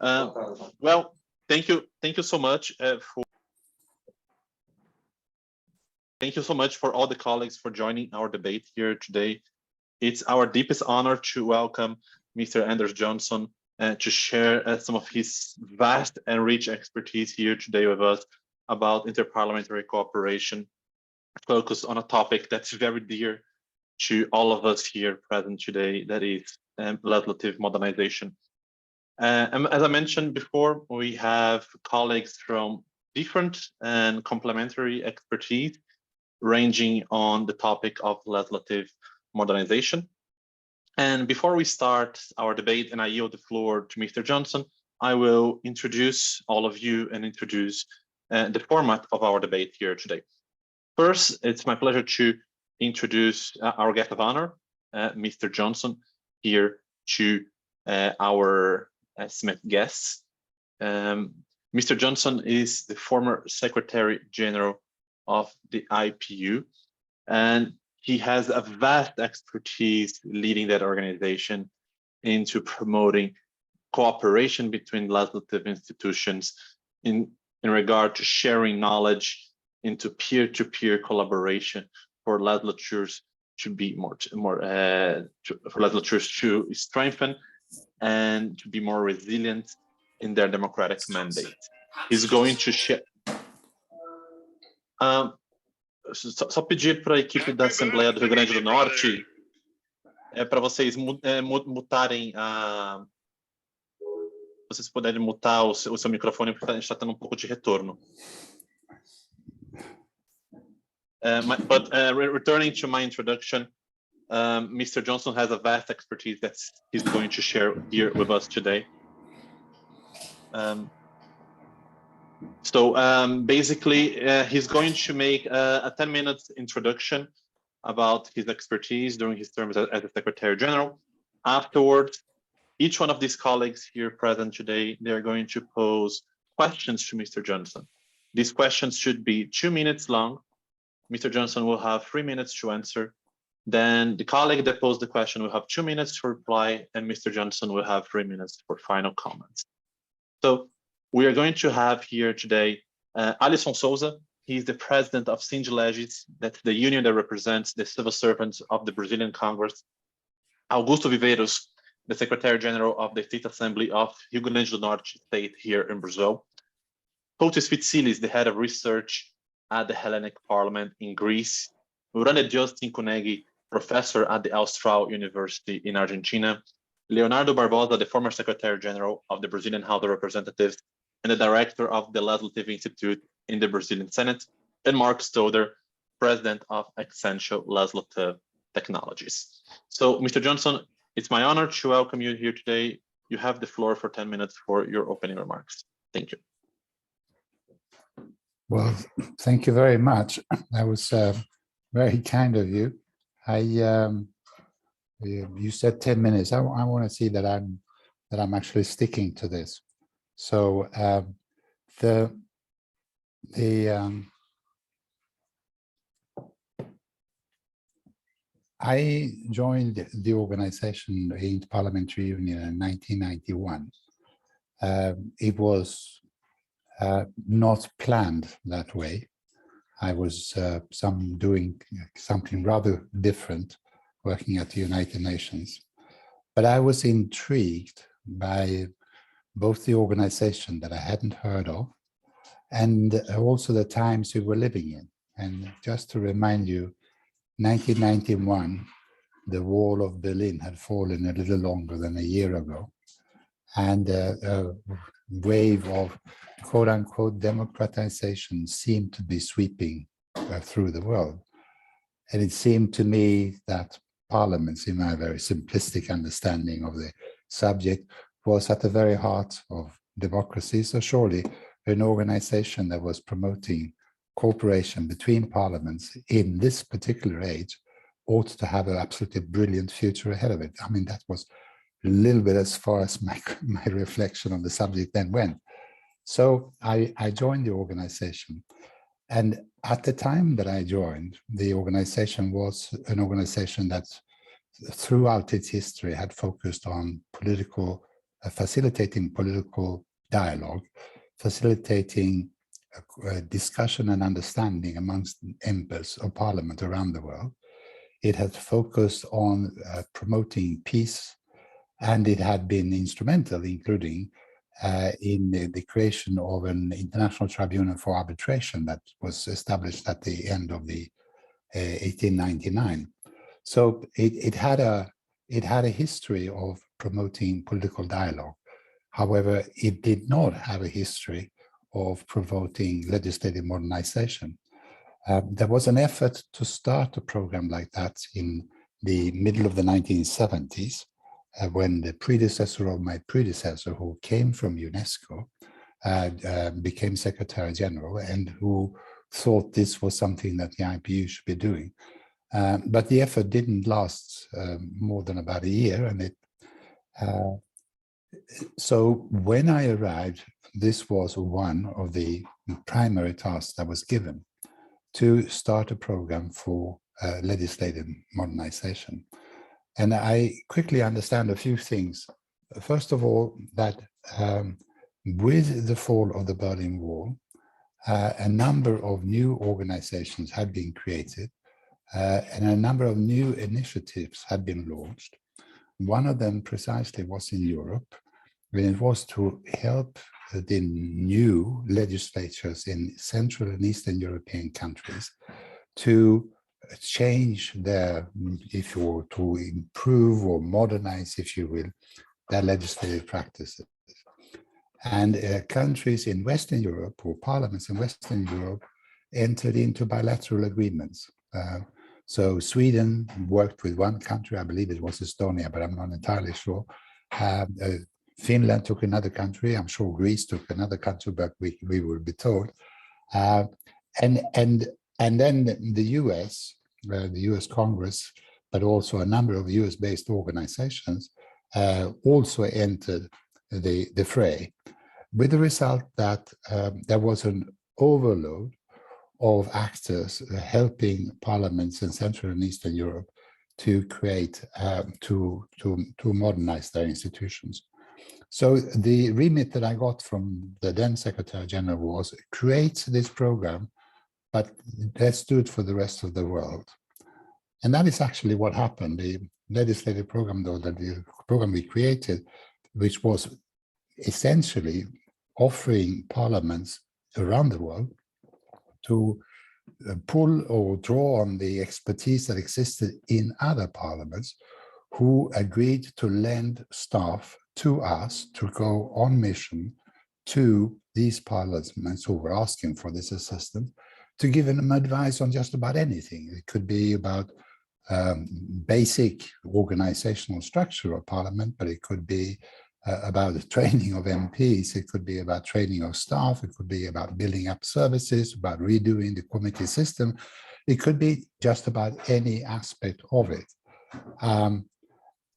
Well, thank you so much for all the colleagues for joining our debate here today. It's our deepest honor to welcome Mr. Anders Johnsson to share some of his vast and rich expertise here today with us about interparliamentary cooperation, focused on a topic that's very dear to all of us here present today, that is legislative modernization. And as I mentioned before, we have colleagues from different and complementary expertise ranging on the topic of legislative modernization. And before we start our debate and I yield the floor to Mr. Johnsson, I will introduce all of you and introduce the format of our debate here today. First, it's my pleasure to introduce our guest of honor, Mr. Johnsson, here to our guests. Mr. Johnsson is the former Secretary General of the IPU, and he has a vast expertise leading that organization into promoting cooperation between legislative institutions in regard to sharing knowledge into peer-to-peer collaboration for legislatures to be for legislatures to strengthen and to be more resilient in their democratic mandate. He's going to share. Só pedir para a equipe da Assembleia do Rio Grande do Norte para vocês mutarem vocês puderem mutar o seu microfone, porque a gente está tendo um pouco de retorno. Returning to my introduction, Mr. Johnsson has a vast expertise that he's going to share here with us today. Basically, he's going to make a 10-minute introduction about his expertise during his term as a Secretary General. Afterwards, each one of these colleagues here present today, they're going to pose questions to Mr. Johnsson. These questions should be 2 minutes long. Mr. Johnsson will have 3 minutes to answer. Then the colleague that posed the question will have 2 minutes to reply, and Mr. Johnsson will have 3 minutes for final comments. So we are going to have here today Alison Souza. He's the president of Sindilegis, that's the union that represents the civil servants of the Brazilian Congress. Augusto Viveiros, the Secretary General of the State Assembly of Rio Grande do Norte state here in Brazil. Fotios Fitsilis, the head of research at the Hellenic Parliament in Greece. Dios Cincunegui, professor at the Austral University in Argentina. Leonardo Barbosa, the former Secretary General of the Brazilian House of Representatives and the director of the Legislative Institute in the Brazilian Senate, and Mark Stodder, president of Xcential Legislative Technologies. So, Mr. Johnsson, it's my honor to welcome you here today. You have the floor for 10 minutes for your opening remarks. Thank you. Well, thank you very much. That was very kind of you. You said 10 minutes. I want to see that I'm actually sticking to this. So I joined the organization, the Inter-Parliamentary Union, in 1991. It was not planned that way. I was doing something rather different, working at the United Nations. But I was intrigued by both the organization that I hadn't heard of and also the times we were living in. And just to remind you, 1991, the wall of Berlin had fallen a little longer than a year ago. And a wave of quote-unquote democratization seemed to be sweeping through the world. And it seemed to me that parliaments, in my very simplistic understanding of the subject, was at the very heart of democracy. So surely an organization that was promoting cooperation between parliaments in this particular age ought to have an absolutely brilliant future ahead of it. I mean, that was a little bit as far as my reflection on the subject then went. So I joined the organization. And at the time that I joined, the organization was an organization that throughout its history had focused on political facilitating political dialogue, facilitating discussion and understanding amongst members of parliament around the world. It had focused on promoting peace, and it had been instrumental, including in the creation of an international tribunal for arbitration that was established at the end of the 1899. So it had a history of promoting political dialogue. However, it did not have a history of promoting legislative modernization. There was an effort to start a program like that in the middle of the 1970s, when the predecessor of my predecessor, who came from UNESCO, became Secretary General, and who thought this was something that the IPU should be doing. But the effort didn't last more than about a year, and so when I arrived, this was one of the primary tasks that was given, to start a program for legislative modernization. And I quickly understand a few things. First of all, that with the fall of the Berlin Wall, a number of new organizations had been created, and a number of new initiatives had been launched. One of them precisely was in Europe, and it was to help the new legislatures in Central and Eastern European countries to change their, if you will, to improve or modernize, if you will, their legislative practices. And countries in Western Europe, or parliaments in Western Europe, entered into bilateral agreements. So Sweden worked with one country, I believe it was Estonia, but I'm not entirely sure. Finland took another country. I'm sure Greece took another country, but we will be told. And then the US Congress, but also a number of US-based organizations also entered the fray, with the result that there was an overload of actors helping parliaments in Central and Eastern Europe to create, to modernize their institutions. So the remit that I got from the then Secretary General was create this program, but let's do it for the rest of the world. And that is actually what happened. The legislative program, though, that the program we created, which was essentially offering parliaments around the world to pull or draw on the expertise that existed in other parliaments, who agreed to lend staff to us to go on mission to these parliaments who were asking for this assistance, to give them advice on just about anything. It could be about basic organizational structure of parliament, but it could be about the training of MPs, it could be about training of staff, it could be about building up services, about redoing the committee system. It could be just about any aspect of it.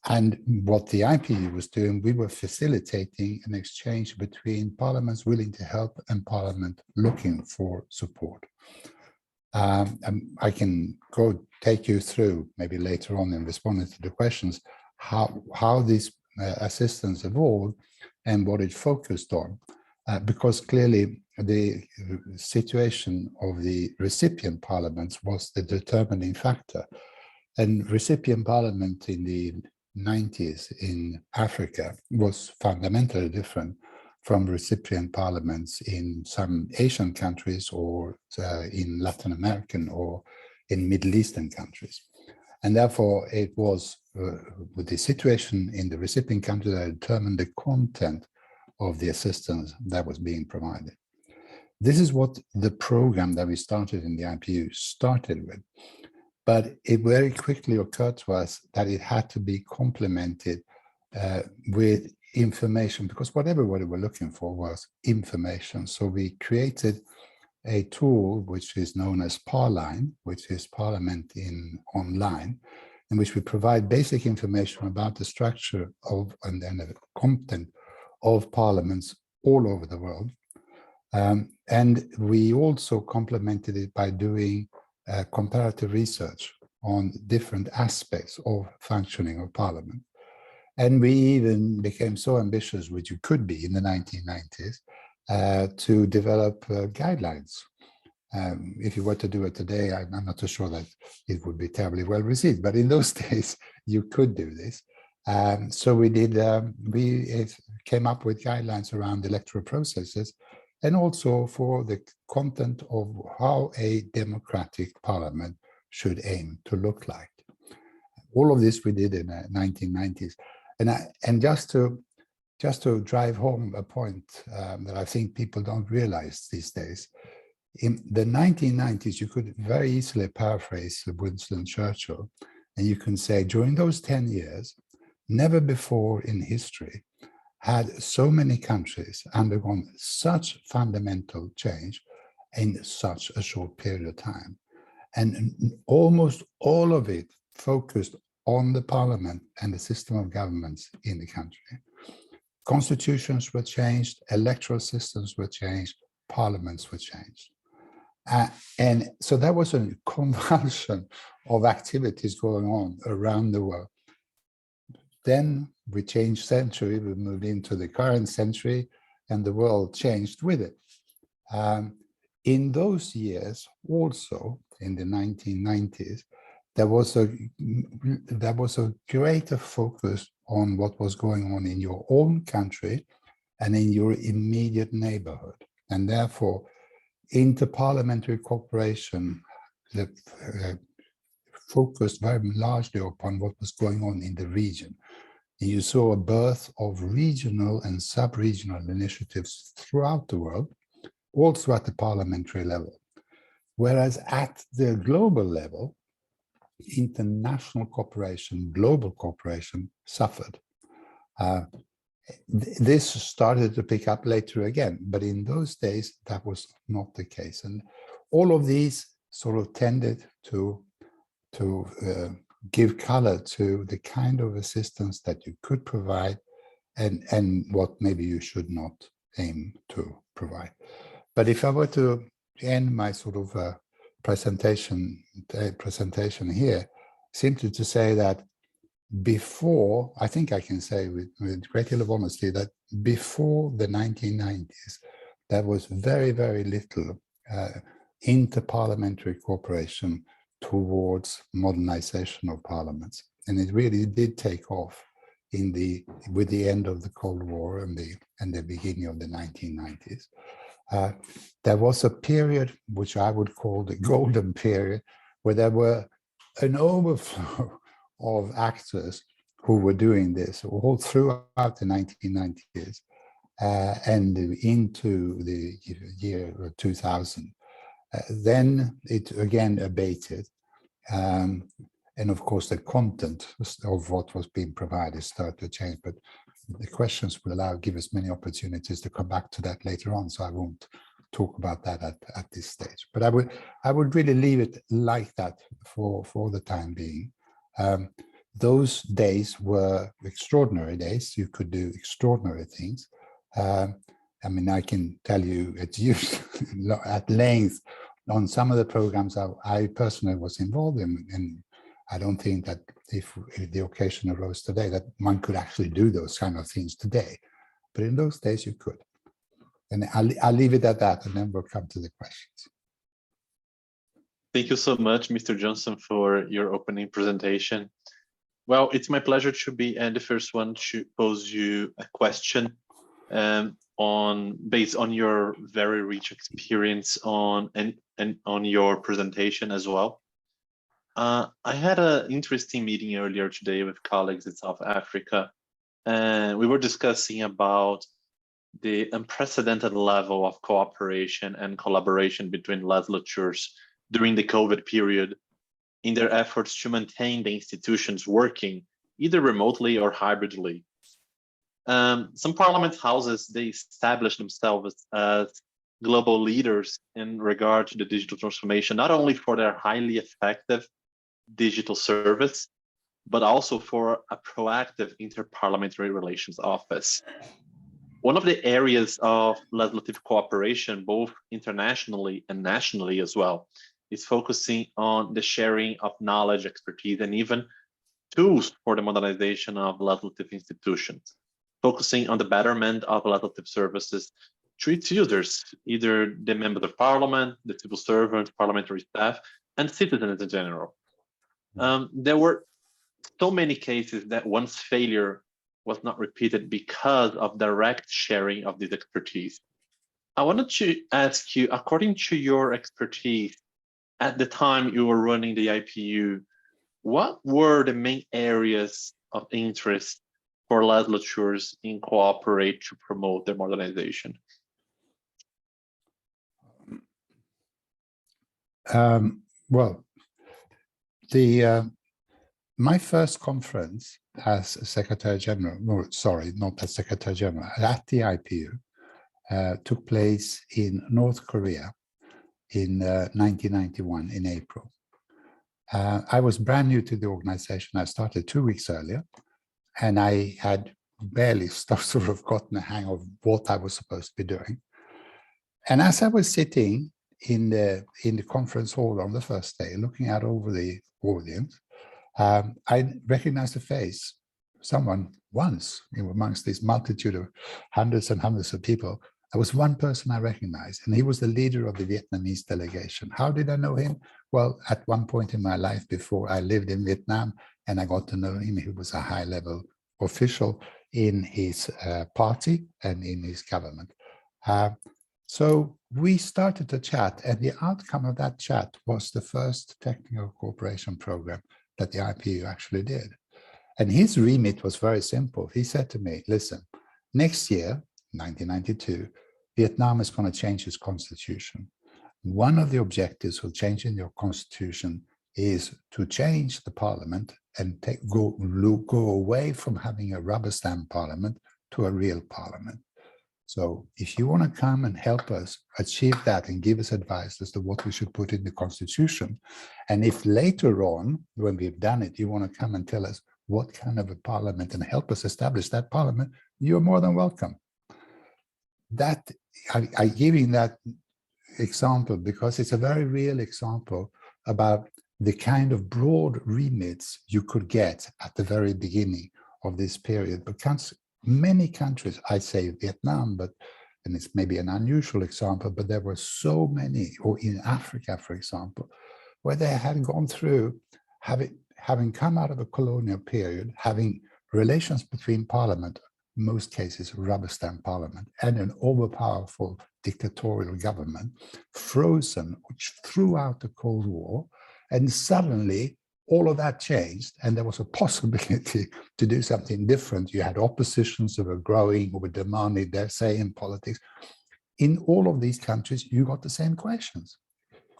And what the IPU was doing, we were facilitating an exchange between parliaments willing to help and parliament looking for support. I can go take you through, maybe later on in responding to the questions, how this assistance evolved and what it focused on, because clearly the situation of the recipient parliaments was the determining factor. And recipient parliament in the 90s in Africa was fundamentally different from recipient parliaments in some Asian countries or in Latin American or in Middle Eastern countries. And therefore it was with the situation in the recipient country that determined the content of the assistance that was being provided. This is what the program that we started in the IPU started with. But it very quickly occurred to us that it had to be complemented with information, because what everybody were looking for was information. So we created a tool which is known as Parline, which is Parliament in online, in which we provide basic information about the structure of and then the content of parliaments all over the world. And we also complemented it by doing comparative research on different aspects of functioning of parliament. And we even became so ambitious, which you could be in the 1990s, to develop guidelines. If you were to do it today, I'm not so sure that it would be terribly well received, but in those days, you could do this. So we did, we came up with guidelines around electoral processes and also for the content of how a democratic parliament should aim to look like. All of this we did in the 1990s. And just to drive home a point that I think people don't realize these days, in the 1990s, you could very easily paraphrase Winston Churchill, and you can say during those 10 years, never before in history had so many countries undergone such fundamental change in such a short period of time. And almost all of it focused on the parliament and the system of governments in the country. Constitutions were changed, electoral systems were changed, parliaments were changed. And so that was a convulsion of activities going on around the world. Then we changed century, we moved into the current century, and the world changed with it. In those years, also in the 1990s, there was a greater focus on what was going on in your own country and in your immediate neighborhood. And therefore, inter-parliamentary cooperation focused very largely upon what was going on in the region. And you saw a birth of regional and sub-regional initiatives throughout the world, also at the parliamentary level. Whereas at the global level, international cooperation, global cooperation suffered. This started to pick up later again, but in those days, that was not the case. And all of these sort of tended to give color to the kind of assistance that you could provide and what maybe you should not aim to provide. But if I were to end my sort of presentation here, simply to say that before, I think I can say with a great deal of honesty that before the 1990s, there was very, very little inter-parliamentary cooperation towards modernization of parliaments. And it really did take off with the end of the Cold War and the beginning of the 1990s. There was a period which I would call the golden period, where there were an overflow of actors who were doing this all throughout the 1990s and into the year 2000. Then it again abated. And of course, the content of what was being provided started to change. But the questions will give us many opportunities to come back to that later on. So I won't talk about that at this stage. But I would really leave it like that for the time being. Those days were extraordinary days. You could do extraordinary things. I mean, I can tell you at length on some of the programs I personally was involved in, and I don't think that if the occasion arose today that one could actually do those kind of things today. But in those days you could. And I'll leave it at that, and then we'll come to the questions. Thank you so much, Mr. Johnsson, for your opening presentation. Well, it's my pleasure to be the first one to pose you a question based on your very rich experience and on your presentation as well. I had an interesting meeting earlier today with colleagues in South Africa, and we were discussing about the unprecedented level of cooperation and collaboration between legislatures during the COVID period in their efforts to maintain the institutions working either remotely or hybridly. Some parliament houses, they established themselves as global leaders in regard to the digital transformation, not only for their highly effective digital service, but also for a proactive inter-parliamentary relations office. One of the areas of legislative cooperation, both internationally and nationally as well, is focusing on the sharing of knowledge, expertise, and even tools for the modernization of legislative institutions, focusing on the betterment of legislative services to its users, either the members of parliament, the civil servants, parliamentary staff, and citizens in general. There were so many cases that one's failure was not repeated because of direct sharing of this expertise. I wanted to ask you, according to your expertise, at the time you were running the IPU, what were the main areas of interest for legislatures in cooperate to promote their modernization? Well, my first conference as Secretary General, no, sorry, not as Secretary General, at the IPU, took place in North Korea in 1991 in April. I was brand new to the organization. I started 2 weeks earlier, and I had barely sort of gotten a hang of what I was supposed to be doing. And as I was sitting in the conference hall on the first day, looking out over the audience, I recognized a face. Someone once, amongst this multitude of hundreds and hundreds of people, there was one person I recognized, and he was the leader of the Vietnamese delegation. How did I know him? Well, at one point in my life before I lived in Vietnam, and I got to know him. He was a high-level official in his party and in his government. So we started to chat, and the outcome of that chat was the first technical cooperation program that the IPU actually did. And his remit was very simple. He said to me, listen, next year, 1992, Vietnam is going to change its constitution. One of the objectives of changing your constitution is to change the parliament and go away from having a rubber stamp parliament to a real parliament. So if you want to come and help us achieve that and give us advice as to what we should put in the constitution, and if later on, when we've done it, you want to come and tell us what kind of a parliament and help us establish that parliament, you're more than welcome. That I giving that example because it's a very real example about the kind of broad remits you could get at the very beginning of this period. Because many countries, I say Vietnam, and it's maybe an unusual example, but there were so many, or in Africa, for example, where they had gone through having come out of a colonial period, having relations between parliament, most cases rubber stamp parliament, and an overpowerful dictatorial government, frozen throughout the Cold War, and suddenly all of that changed, and there was a possibility to do something different. You had oppositions that were growing, who were demanding their say in politics. In all of these countries, you got the same questions.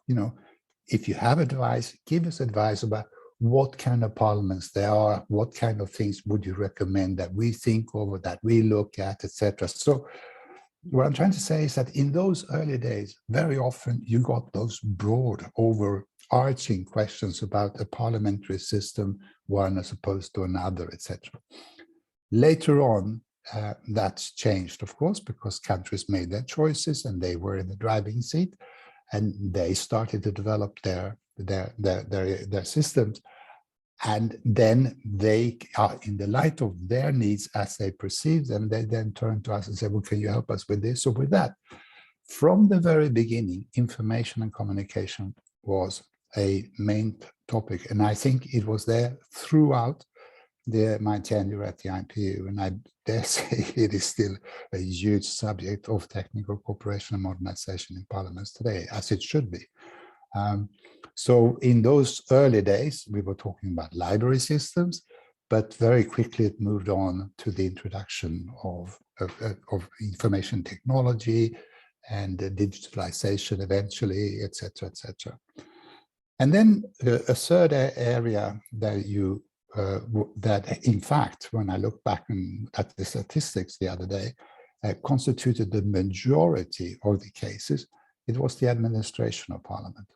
You know, if you have advice, give us advice about what kind of parliaments there are, what kind of things would you recommend that we think over, that we look at, etc. So what I'm trying to say is that in those early days, very often you got those broad, overarching questions about a parliamentary system, one as opposed to another, etc. Later on, that's changed, of course, because countries made their choices and they were in the driving seat, and they started to develop their systems. And then they are in the light of their needs as they perceive them, they then turn to us and say, well, can you help us with this or with that? From the very beginning, information and communication was a main topic. And I think it was there throughout my tenure at the IPU. And I dare say it is still a huge subject of technical cooperation and modernization in parliaments today, as it should be. So in those early days, we were talking about library systems, but very quickly it moved on to the introduction of information technology and digitalization eventually, etc., etc. And then a third area that that in fact, when I look back at the statistics the other day, constituted the majority of the cases, it was the administration of parliament.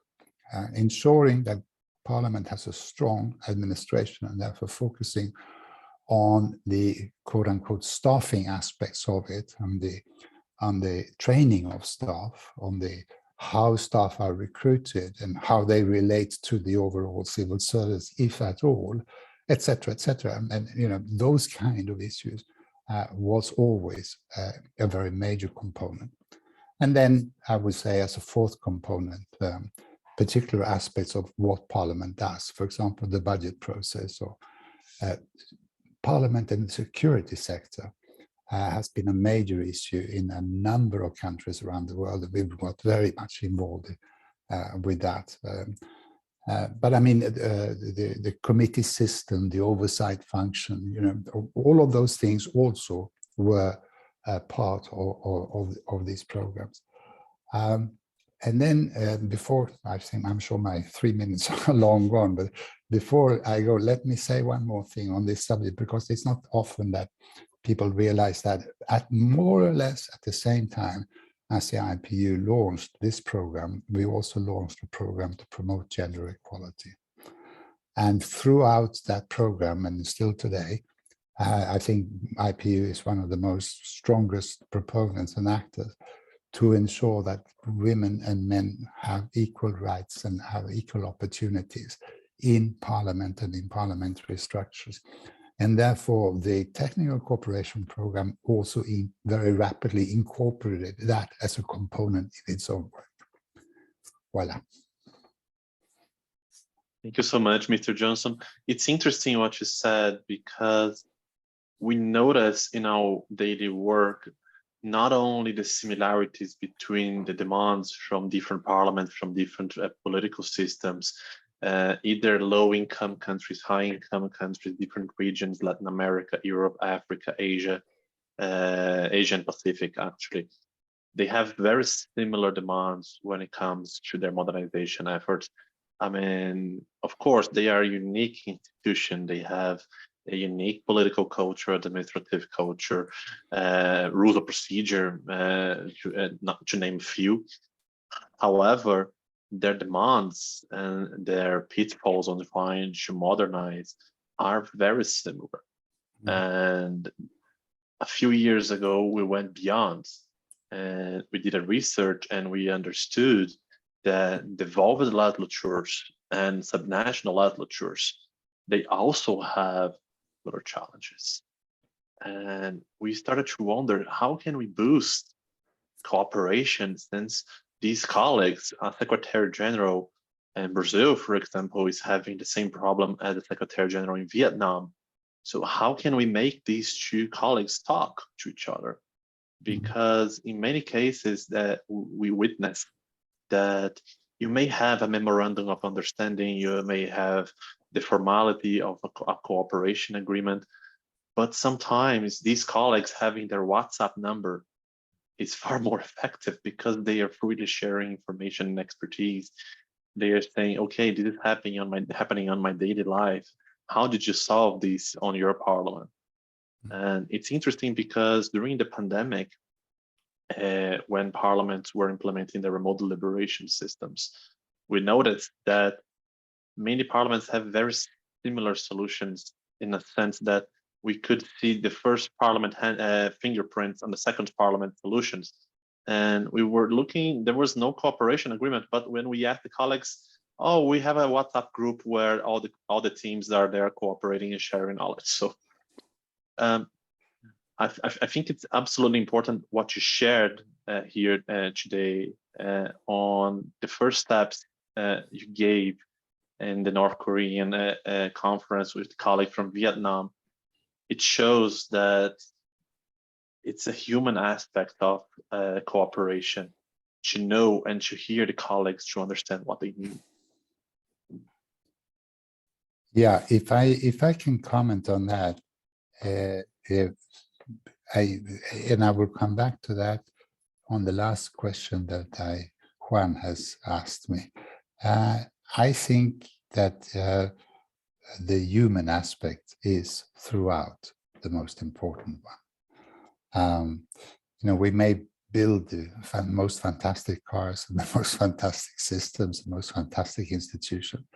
Ensuring that parliament has a strong administration and therefore focusing on the quote-unquote staffing aspects of it, on the training of staff, on the how staff are recruited and how they relate to the overall civil service, if at all, etc., etc. And those kind of issues was always a very major component. And then I would say as a fourth component, particular aspects of what Parliament does, for example, the budget process, or Parliament and the security sector has been a major issue in a number of countries around the world. We've got very much involved with that. But I mean, the committee system, the oversight function, all of those things also were part of these programs. And then before, I'm sure my 3 minutes are long gone, but before I go, let me say one more thing on this subject, because it's not often that people realize that at more or less at the same time as the IPU launched this program, we also launched a program to promote gender equality. And throughout that program, and still today, I think IPU is one of the most strongest proponents and actors to ensure that women and men have equal rights and have equal opportunities in Parliament and in parliamentary structures. And therefore, the technical cooperation program also very rapidly incorporated that as a component in its own work. Voila. Thank you so much, Mr. Johnsson. It's interesting what you said, because we notice in our daily work not only the similarities between the demands from different parliaments, from different political systems, either low-income countries, high-income countries, different regions, Latin America, Europe, Africa, Asia, Asia and Pacific, actually. They have very similar demands when it comes to their modernization efforts. I mean, of course, they are a unique institution. They have a unique political culture, administrative culture, rules of procedure, not to name a few. However, their demands and their pitfalls on trying to modernize are very similar. And a few years ago, we went beyond and we did a research, and we understood that devolved legislatures and subnational legislatures, they also have other challenges. And we started to wonder, how can we boost cooperation, since these colleagues, Secretary General in Brazil, for example, is having the same problem as the Secretary General in Vietnam. So how can we make these two colleagues talk to each other? Because in many cases that we witness that you may have a memorandum of understanding, you may have the formality of a cooperation agreement, but sometimes these colleagues having their WhatsApp number is far more effective, because they are freely sharing information and expertise. They are saying, okay, this is happening on my daily life. How did you solve this on your parliament? And it's interesting because during the pandemic, when parliaments were implementing the remote deliberation systems, we noticed that many parliaments have very similar solutions, in a sense that we could see the first parliament fingerprints on the second parliament solutions. And we were looking, there was no cooperation agreement, but when we asked the colleagues, oh, we have a WhatsApp group where all the teams are there cooperating and sharing knowledge. So I think it's absolutely important what you shared here today on the first steps you gave in the North Korean conference with a colleague from Vietnam. It shows that it's a human aspect of cooperation, to know and to hear the colleagues, to understand what they need. Yeah, if I can comment on that, I will come back to that on the last question that Juan has asked me. I think that the human aspect is throughout the most important one. We may build the most fantastic cars and the most fantastic systems, the most fantastic institution,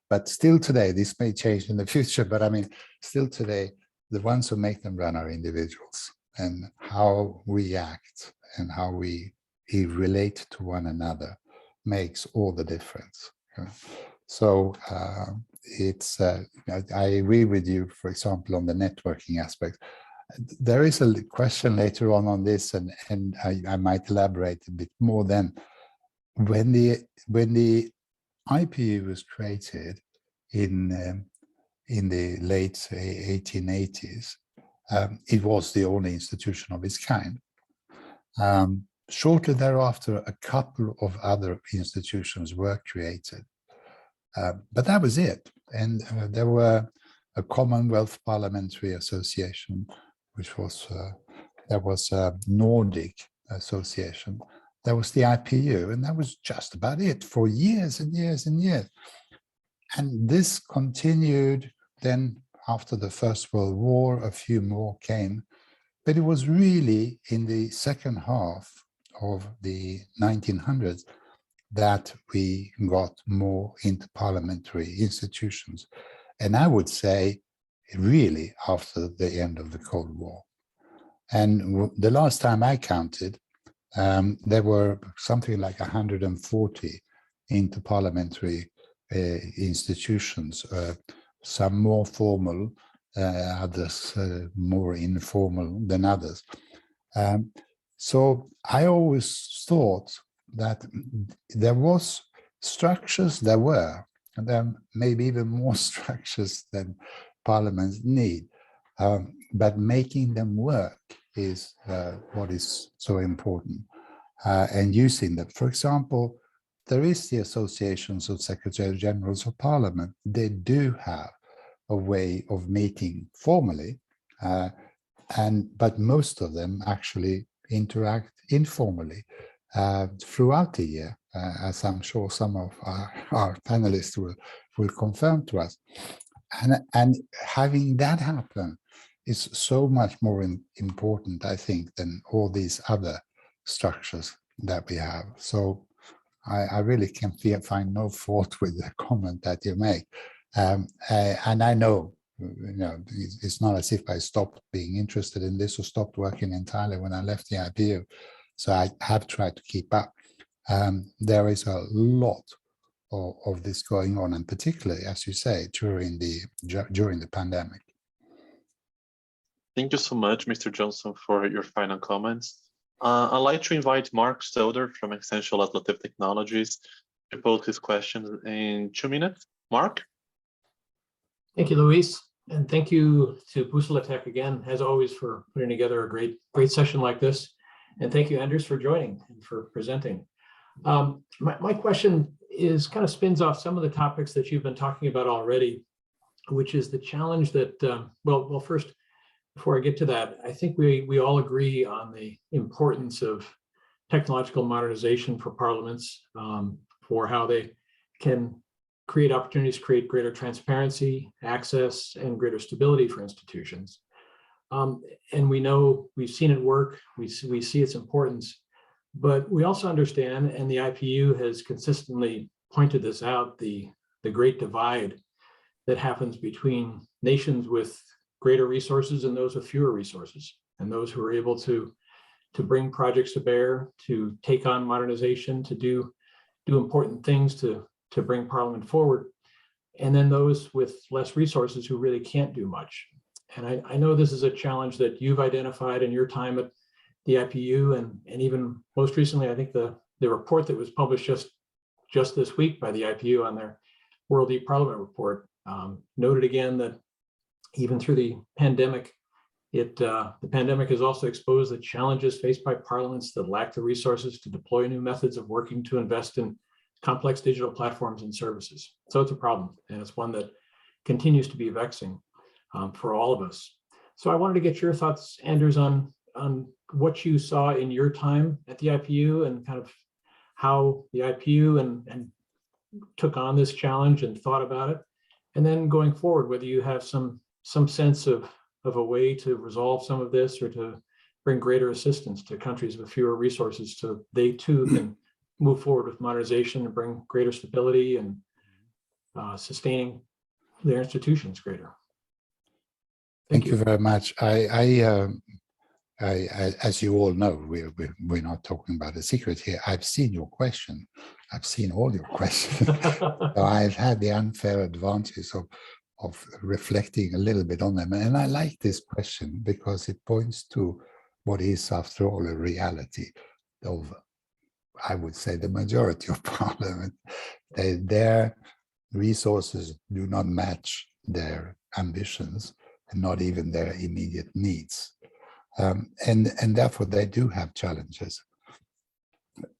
but still today, this may change in the future, but I mean, still today, the ones who make them run are individuals, and how we act and how we relate to one another makes all the difference. So I agree with you, for example, on the networking aspect. There is a question later on this, and I might elaborate a bit more then. When the IPU was created in the late 1880s, it was the only institution of its kind. Shortly thereafter, a couple of other institutions were created, but that was it. And there were a Commonwealth Parliamentary Association, which was there was a Nordic Association. There was the IPU, and that was just about it for years and years and years. And this continued. Then after the First World War, a few more came, but it was really in the second half of the 1900s that we got more interparliamentary institutions. And I would say really after the end of the Cold War. And the last time I counted, there were something like 140 interparliamentary institutions, some more formal, others more informal than others. So I always thought that there was structures, there were, and then maybe even more structures than parliaments need, but making them work is what is so important, and using them. For example, there is the associations of Secretary Generals of Parliament. They do have a way of meeting formally, but most of them actually interact informally throughout the year, as I'm sure some of our panelists will confirm to us. And having that happen is so much more important, I think, than all these other structures that we have. So I really can find no fault with the comment that you make. And I know, it's not as if I stopped being interested in this or stopped working entirely when I left the IPU. So I have tried to keep up. There is a lot of this going on, and particularly, as you say, during the pandemic. Thank you so much, Mr. Johnsson, for your final comments. I'd like to invite Mark Stodder from Xcential Legislative Technologies to pose his questions in 2 minutes. Mark? Thank you, Luís, and thank you to Bússola Tech again, as always, for putting together a great session like this. And thank you, Anders, for joining and for presenting. My question is kind of spins off some of the topics that you've been talking about already, which is the challenge that, well, first, before I get to that, I think we all agree on the importance of technological modernization for parliaments, for how they can create opportunities, create greater transparency, access, and greater stability for institutions. And we know, we've seen it work, we see its importance, but we also understand, and the IPU has consistently pointed this out, the great divide that happens between nations with greater resources and those with fewer resources, and those who are able to bring projects to bear, to take on modernization, to do important things to bring Parliament forward, and then those with less resources who really can't do much. And I know this is a challenge that you've identified in your time at the IPU, and even most recently, I think the report that was published just this week by the IPU on their World E-Parliament report noted again that even through the pandemic, the pandemic has also exposed the challenges faced by parliaments that lack the resources to deploy new methods of working to invest in complex digital platforms and services. So it's a problem, and it's one that continues to be vexing for all of us. So I wanted to get your thoughts, Anders, on what you saw in your time at the IPU and kind of how the IPU and took on this challenge and thought about it. And then going forward, whether you have some sense of a way to resolve some of this or to bring greater assistance to countries with fewer resources so they too can move forward with modernization and bring greater stability and sustaining their institutions greater. Thank you very much. I as you all know, we're not talking about a secret here. I've seen your question. I've seen all your questions. So I've had the unfair advantage of reflecting a little bit on them. And I like this question because it points to what is, after all, a reality of, I would say, the majority of Parliament. Their resources do not match their ambitions and not even their immediate needs. And therefore they do have challenges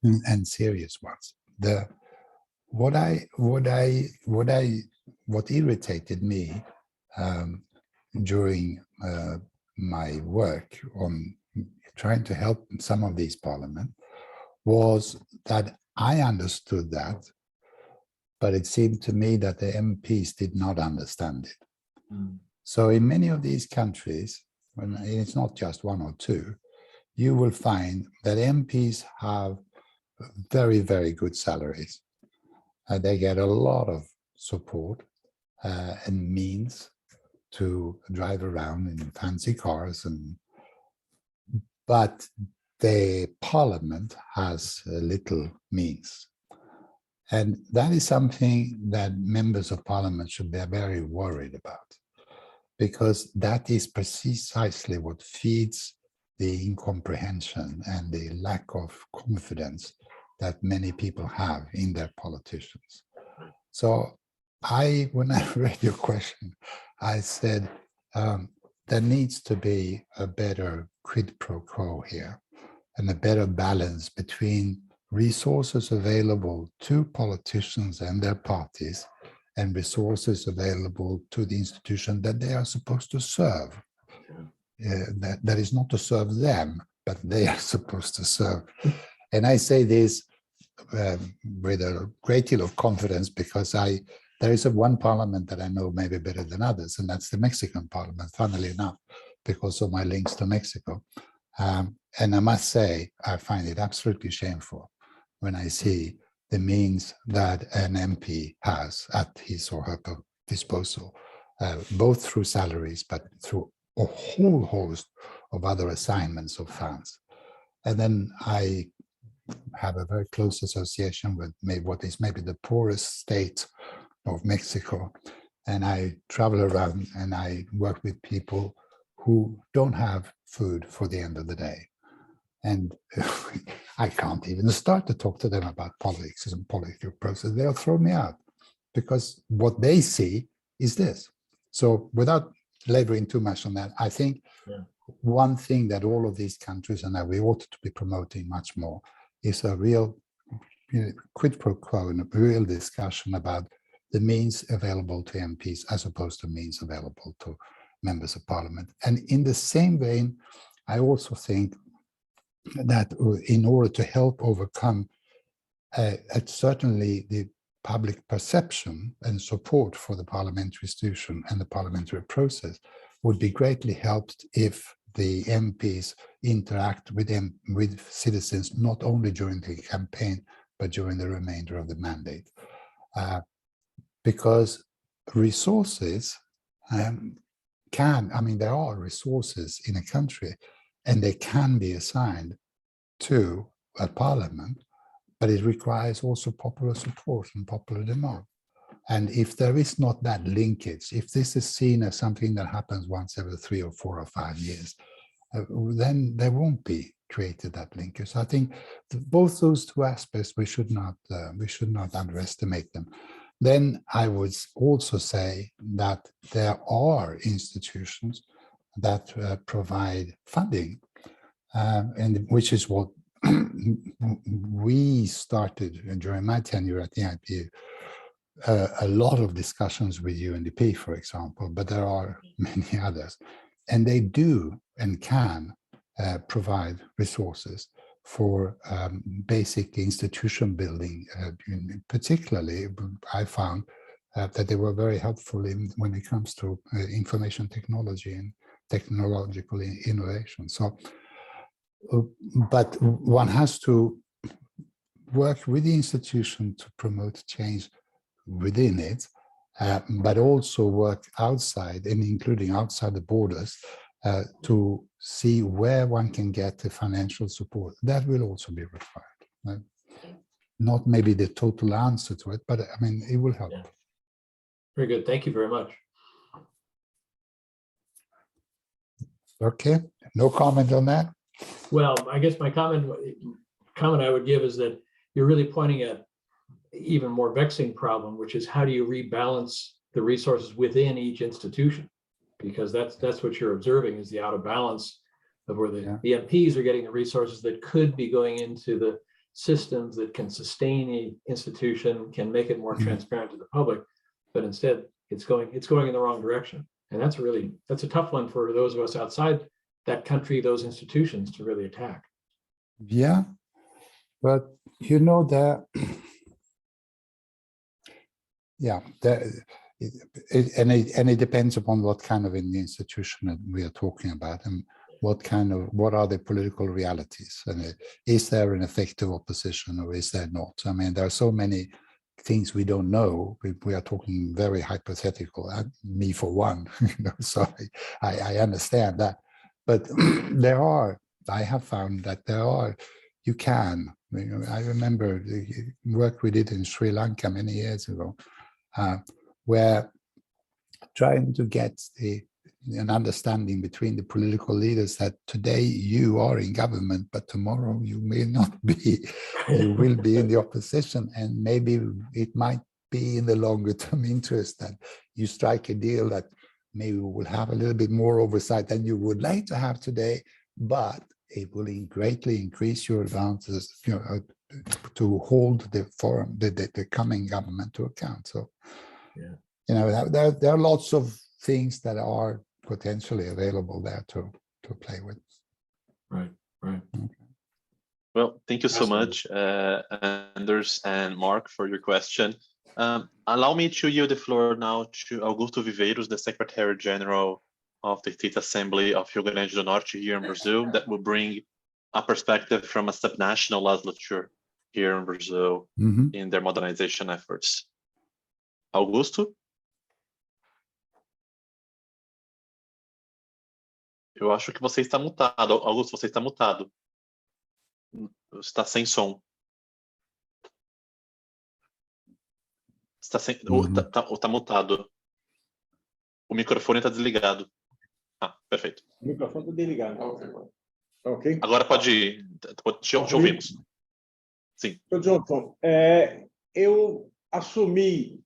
and serious ones. What irritated me during my work on trying to help some of these parliaments was that I understood that, but it seemed to me that the MPs did not understand it. Mm. So in many of these countries, when it's not just one or two, you will find that MPs have very, very good salaries. They get a lot of support and means to drive around in fancy cars, but the parliament has little means. And that is something that members of parliament should be very worried about, because that is precisely what feeds the incomprehension and the lack of confidence that many people have in their politicians. So when I read your question, I said there needs to be a better quid pro quo here and a better balance between resources available to politicians and their parties and resources available to the institution that they are supposed to serve. That is not to serve them, but they are supposed to serve. And I say this with a great deal of confidence because there is one parliament that I know maybe better than others, and that's the Mexican parliament, funnily enough, because of my links to Mexico. And I must say, I find it absolutely shameful when I see the means that an MP has at his or her disposal, both through salaries, but through a whole host of other assignments of funds. And then I have a very close association with what is maybe the poorest state of Mexico. And I travel around and I work with people who don't have food for the end of the day. And I can't even start to talk to them about politics and political process. They'll throw me out because what they see is this. So without laboring too much on that, I think one thing that all of these countries and that we ought to be promoting much more is a real quid pro quo and a real discussion about the means available to MPs as opposed to means available to members of parliament. And in the same vein, I also think that in order to help overcome certainly the public perception and support for the parliamentary institution and the parliamentary process would be greatly helped if the MPs interact with citizens not only during the campaign but during the remainder of the mandate, because resources there are resources in a country and they can be assigned to a parliament, but it requires also popular support and popular demand. And if there is not that linkage, if this is seen as something that happens once every 3 or 4 or 5 years, then there won't be created that linkage. So I think both those two aspects, we should not underestimate them. Then I would also say that there are institutions that provide funding, and which is what we started during my tenure at the IPU. A lot of discussions with UNDP, for example, but there are many others. And they do and can provide resources for basic institution building. Particularly, I found that they were very helpful when it comes to information technology and technological innovation. So, but one has to work with the institution to promote change within it, but also work outside and including outside the borders to see where one can get the financial support. That will also be required. Not maybe the total answer to it, but I mean, it will help. Yeah. Very good. Thank you very much. Okay, no comment on that? Well, I guess my comment I would give is that you're really pointing at even more vexing problem, which is how do you rebalance the resources within each institution? Because that's what you're observing is the out of balance of where the MPs are getting the resources that could be going into the systems that can sustain the institution, can make it more transparent to the public, but instead it's going in the wrong direction. And that's a tough one for those of us outside that country, those institutions to really attack. Yeah, but you know that, it depends upon what kind of an institution that we are talking about and what are the political realities, and is there an effective opposition or is there not? I mean, there are so many things we don't know. We are talking very hypothetical, me for one, so I understand that. But I have found that you can. I remember the work we did in Sri Lanka many years ago, where trying to get an understanding between the political leaders that today you are in government, but tomorrow you may not be. You will be in the opposition, and maybe it might be in the longer term interest that you strike a deal that maybe will have a little bit more oversight than you would like to have today, but it will greatly increase your advances, to hold the coming government to account. So, there are lots of things that are potentially available there to play with. Right. Okay. Well, thank you so much, Anders and Mark, for your question. Allow me to yield the floor now to Augusto Viveiros, the Secretary General of the State Assembly of Rio Grande do Norte here in Brazil, that will bring a perspective from a subnational legislature here in Brazil in their modernization efforts. Augusto? Eu acho que você está mutado. Augusto, você está mutado. Está sem som. Está sem... Tá mutado. O microfone está desligado. Ah, perfeito. O microfone está desligado. Ok. Agora pode ir. Te ouvimos. Sim. Johnsson, eu assumi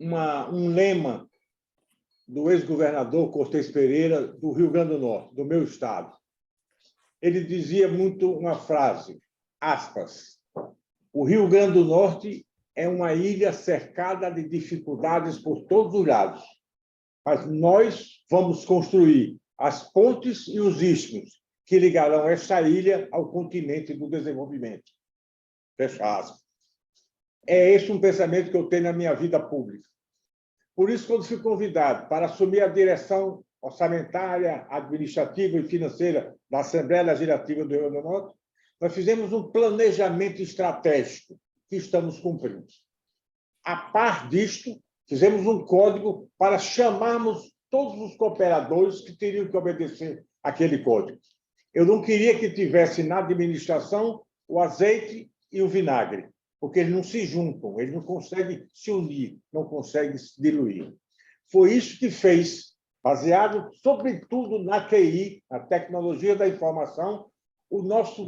um lema do ex-governador Cortez Pereira, do Rio Grande do Norte, do meu estado. Ele dizia muito uma frase, aspas, o Rio Grande do Norte é uma ilha cercada de dificuldades por todos os lados, mas nós vamos construir as pontes e os istmos que ligarão esta ilha ao continente do desenvolvimento. Fecha aspas. É esse um pensamento que eu tenho na minha vida pública. Por isso, quando fui convidado para assumir a direção orçamentária, administrativa e financeira da Assembleia Legislativa do Rio Grande do Norte, nós fizemos um planejamento estratégico que estamos cumprindo. A par disto, fizemos um código para chamarmos todos os cooperadores que teriam que obedecer aquele código. Eu não queria que tivesse na administração o azeite e o vinagre, porque eles não se juntam, eles não conseguem se unir, não conseguem se diluir. Foi isso que fez, baseado, sobretudo, na TI, a tecnologia da informação,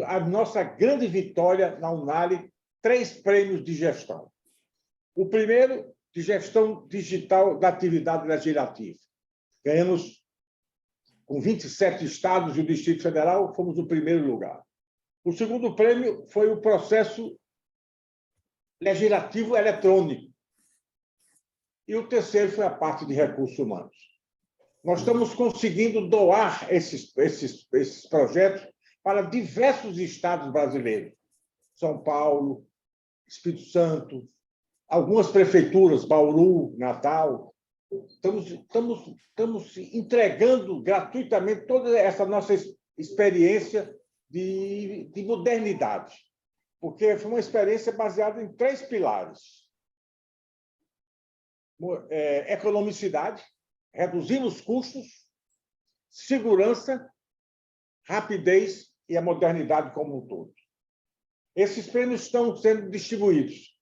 a nossa grande vitória na Unali, 3 prêmios de gestão. O primeiro, de gestão digital da atividade legislativa. Ganhamos com 27 estados e o Distrito Federal, fomos o primeiro lugar. O segundo prêmio foi o processo legislativo eletrônico. E o terceiro foi a parte de recursos humanos. Nós estamos conseguindo doar esses projetos para diversos estados brasileiros. São Paulo, Espírito Santo, algumas prefeituras, Bauru, Natal. Estamos entregando gratuitamente toda essa nossa experiência de modernidade, porque foi uma experiência baseada em 3 pilares. Economicidade, reduzimos custos, segurança, rapidez e a modernidade como um todo. Esses prêmios estão sendo distribuídos.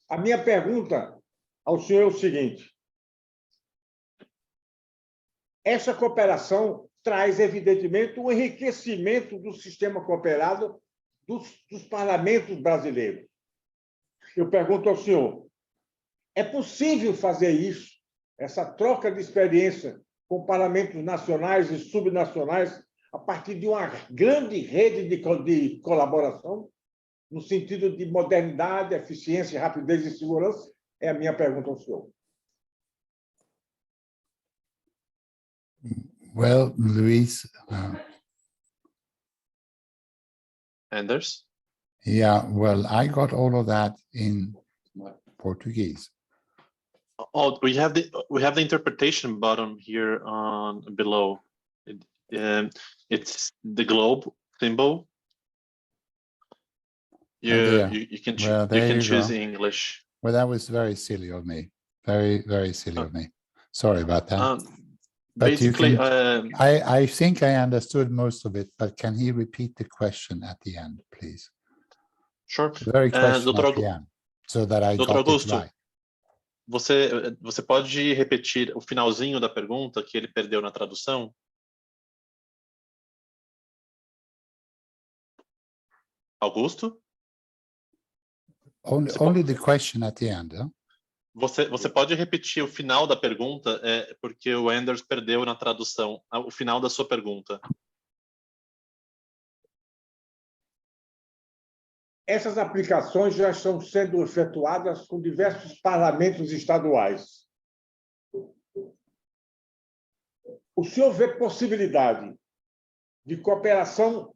A minha pergunta ao senhor é o seguinte: essa cooperação traz, evidentemente, um enriquecimento do sistema cooperado dos parlamentos brasileiros. Eu pergunto ao senhor, é possível fazer isso, essa troca de experiência com parlamentos nacionais e subnacionais, a partir de uma grande rede de colaboração, no sentido de modernidade, eficiência, rapidez e segurança? É a minha pergunta ao senhor. Well, Luís, Anders? yeah, well, I got all of that in Portuguese. Oh, we have the interpretation button here on below. It's the globe symbol. there. You can Well, you there can you choose go. English. Well, that was very silly of me. Very, very silly of me. Sorry about that. But you Basically, can, I think I understood most of it, but can he repeat the question at the end, please? sure. The very question Dr. at the end, so that I Dr. got it Augusto, right. você pode repetir o finalzinho da pergunta que ele perdeu na tradução? Augusto? Only the question at the end, huh? Você pode repetir o final da pergunta, porque o Anders perdeu na tradução, o final da sua pergunta. Essas aplicações já estão sendo efetuadas com diversos parlamentos estaduais. O senhor vê possibilidade de cooperação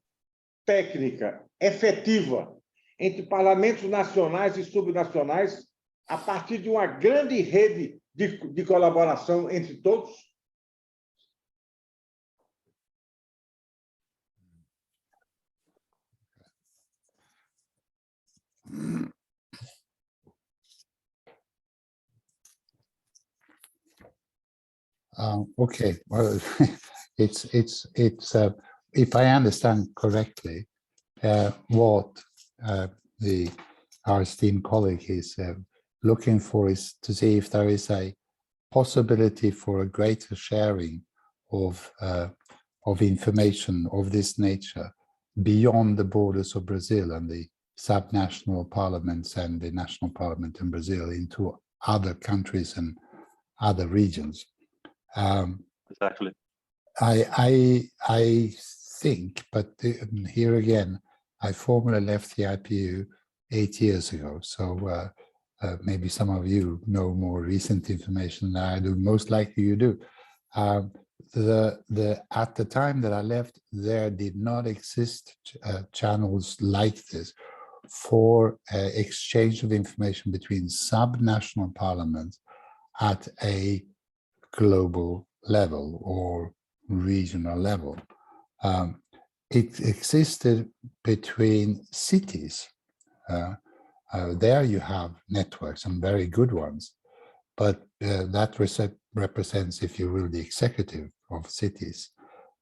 técnica efetiva entre parlamentos nacionais e subnacionais a partir de uma grande rede de colaboração entre todos? Okay, well, it's if I understand correctly, what our esteemed colleague is looking for is to see if there is a possibility for a greater sharing of information of this nature beyond the borders of Brazil and the subnational parliaments and the national parliament in Brazil into other countries and other regions. Exactly. I think, but here again, I formally left the IPU 8 years ago. So maybe some of you know more recent information than I do. Most likely you do. At the time that I left, there did not exist channels like this for exchange of information between subnational parliaments at a global level or regional level. It existed between cities. There you have networks, and very good ones, but that represents, if you will, the executive of cities.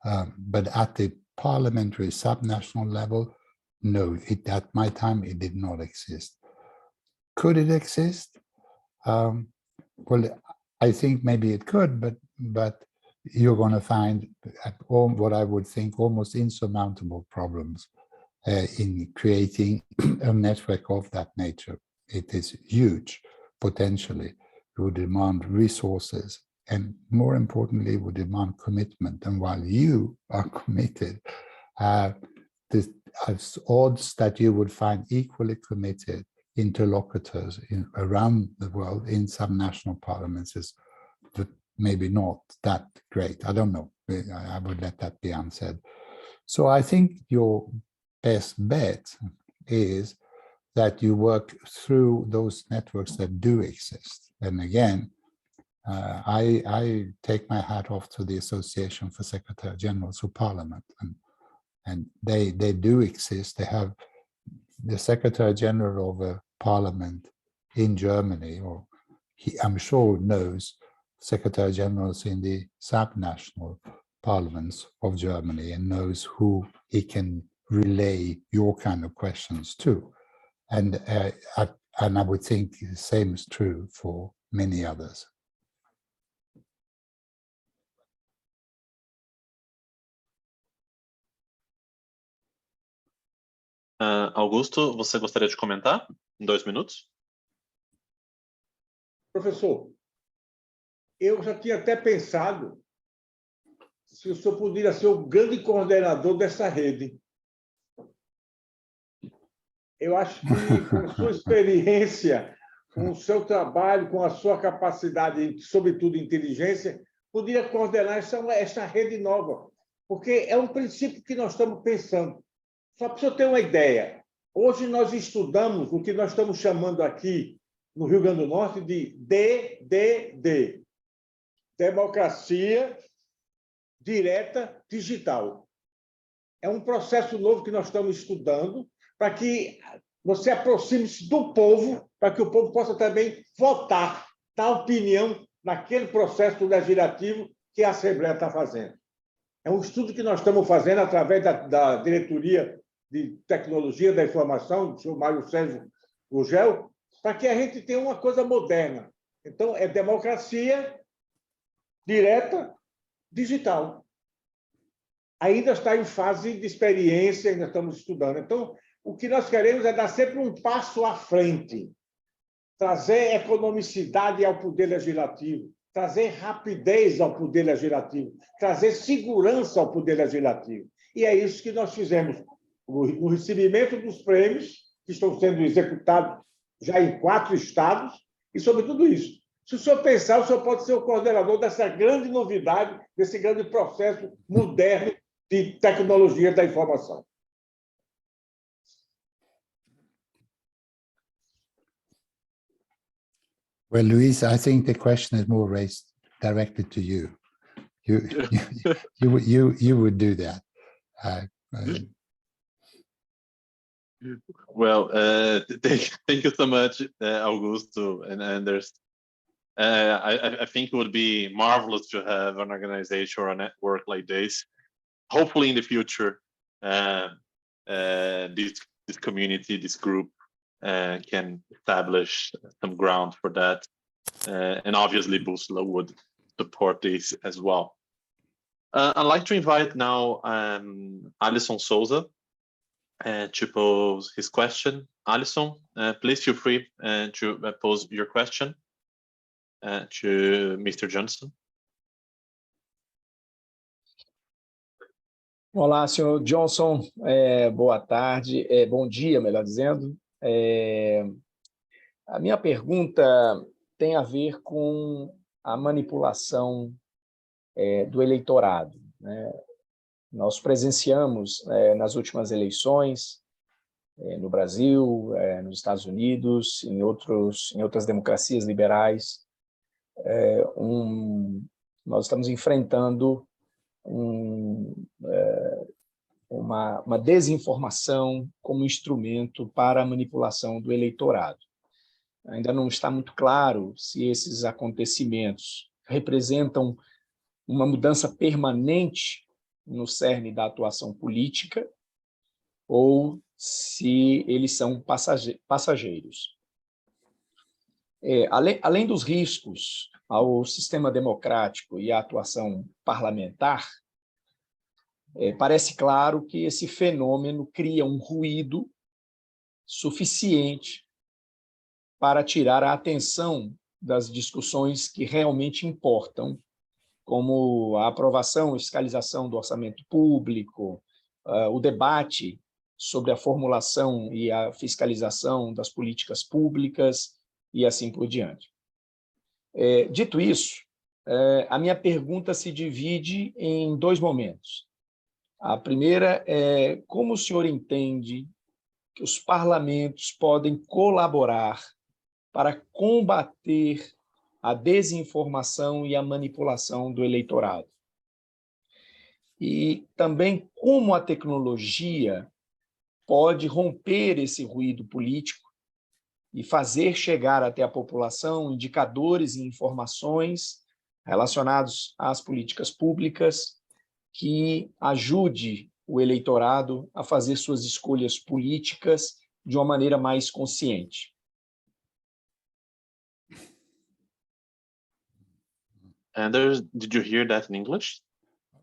But at the parliamentary subnational level, no, at my time, it did not exist. Could it exist? Well, I think maybe it could, but you're going to find what I would think almost insurmountable problems in creating a network of that nature. It is huge, potentially. It would demand resources, and more importantly, would demand commitment. And while you are committed, the odds that you would find equally committed interlocutors around the world in some national parliaments is maybe not that great. I don't know. I would let that be unsaid. So I think your best bet is that you work through those networks that do exist. And again, I take my hat off to the Association for Secretary Generals of Parliament, and they do exist. They have the Secretary General of a Parliament in Germany, or I'm sure knows Secretary Generals in the subnational parliaments of Germany and knows who he can relay your kind of questions to. And I would think the same is true for many others. Augusto, você gostaria de comentar em 2 minutos? Professor, eu já tinha até pensado se o senhor poderia ser o grande coordenador dessa rede. Eu acho que, com sua experiência, com o seu trabalho, com a sua capacidade, sobretudo inteligência, poderia coordenar essa rede nova, porque é um princípio que nós estamos pensando. Só para o senhor ter uma ideia, hoje nós estudamos o que nós estamos chamando aqui no Rio Grande do Norte de DDD, Democracia Direta Digital. É um processo novo que nós estamos estudando para que você aproxime-se do povo, para que o povo possa também votar, dar opinião naquele processo legislativo que a Assembleia está fazendo. É um estudo que nós estamos fazendo através da Diretoria de Tecnologia da Informação, do senhor Mário Sérgio Gugel, para que a gente tenha uma coisa moderna. Então, é democracia direta digital. Ainda está em fase de experiência, ainda estamos estudando. Então, o que nós queremos é dar sempre um passo à frente, trazer economicidade ao poder legislativo, trazer rapidez ao poder legislativo, trazer segurança ao poder legislativo. E é isso que nós fizemos no recebimento dos prêmios, que estão sendo executados já em 4 estados, e sobre tudo isso. Se o senhor pensar, o senhor pode ser o coordenador dessa grande novidade, desse grande processo moderno de tecnologia da informação. Well, Luís, I think the question is more raised directly to you. You would do that. Well, thank you so much, Augusto and Anders. I think it would be marvelous to have an organization or a network like this. Hopefully, in the future, this community, this group, can establish some ground for that, and obviously, Bússola would support this as well. I'd like to invite now Alison Souza to pose his question. Alison, please feel free to pose your question to Mr. Johnsson. Olá, senhor Johnsson, boa tarde, bom dia, melhor dizendo. A minha pergunta tem a ver com a manipulação do eleitorado, né? Nós presenciamos nas últimas eleições no Brasil, nos Estados Unidos, em outras democracias liberais, nós estamos enfrentando uma desinformação como instrumento para a manipulação do eleitorado. Ainda não está muito claro se esses acontecimentos representam uma mudança permanente no cerne da atuação política ou se eles são passageiros. Além dos riscos ao sistema democrático e à atuação parlamentar, parece claro que esse fenômeno cria um ruído suficiente para tirar a atenção das discussões que realmente importam, como a aprovação e fiscalização do orçamento público, o debate sobre a formulação e a fiscalização das políticas públicas e assim por diante. Dito isso, a minha pergunta se divide em 2 momentos. A primeira é como o senhor entende que os parlamentos podem colaborar para combater a desinformação e a manipulação do eleitorado. E também como a tecnologia pode romper esse ruído político e fazer chegar até a população indicadores e informações relacionados às políticas públicas que ajude o eleitorado a fazer suas escolhas políticas de uma maneira mais consciente. Anders, did you hear that in English?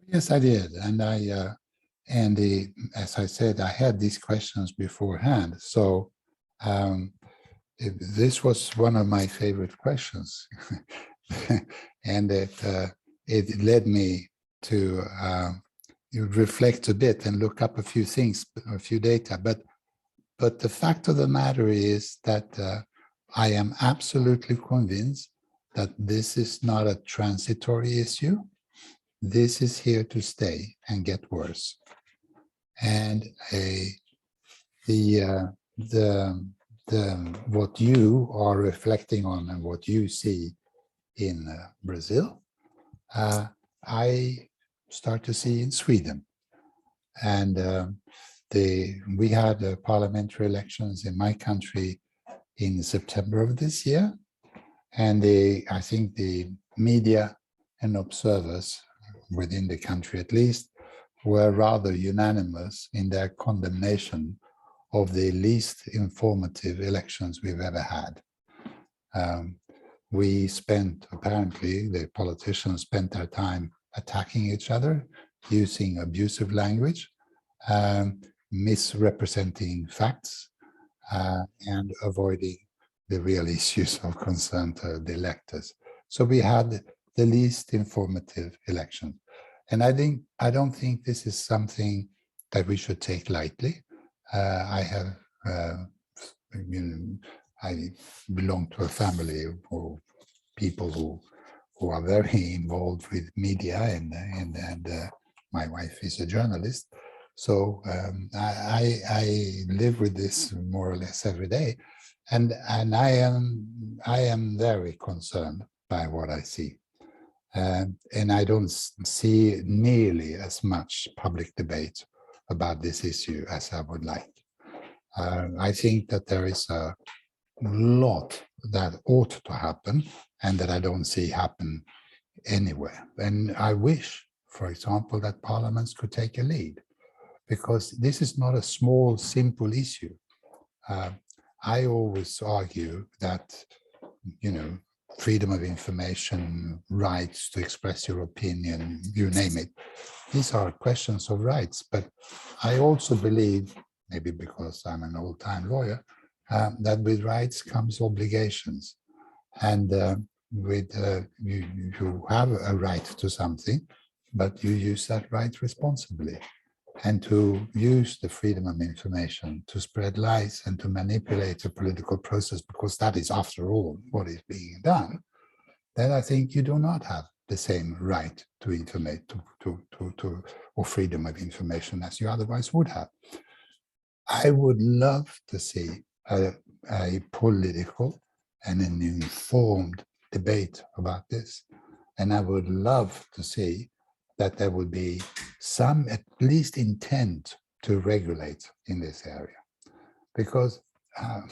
Yes, I did, and as I said, I had these questions beforehand. So this was one of my favorite questions, and it led me to reflect a bit and look up a few things, a few data. But the fact of the matter is that I am absolutely convinced that this is not a transitory issue. This is here to stay and get worse. And what you are reflecting on and what you see in Brazil, I start to see in Sweden. And we had parliamentary elections in my country in September of this year. And I think the media and observers within the country, at least, were rather unanimous in their condemnation of the least informative elections we've ever had. We spent, apparently, the politicians spent their time attacking each other, using abusive language, misrepresenting facts, and avoiding the real issues of concern to the electors. So we had the least informative election. And I don't think this is something that we should take lightly. I belong to a family of people who are very involved with media, and my wife is a journalist. So I live with this more or less every day, and I am very concerned by what I see. And I don't see nearly as much public debate about this issue as I would like. I think that there is a lot that ought to happen and that I don't see happen anywhere. And I wish, for example, that parliaments could take a lead, because this is not a small, simple issue. I always argue that, freedom of information, rights to express your opinion, you name it. These are questions of rights, but I also believe, maybe because I'm an old-time lawyer, that with rights comes obligations. And you have a right to something, but you use that right responsibly. And to use the freedom of information to spread lies and to manipulate the political process, because that is, after all, what is being done, then I think you do not have the same right to informate, or freedom of information as you otherwise would have. I would love to see a political and an informed debate about this. And I would love to see that there would be some, at least, intent to regulate in this area. Because, I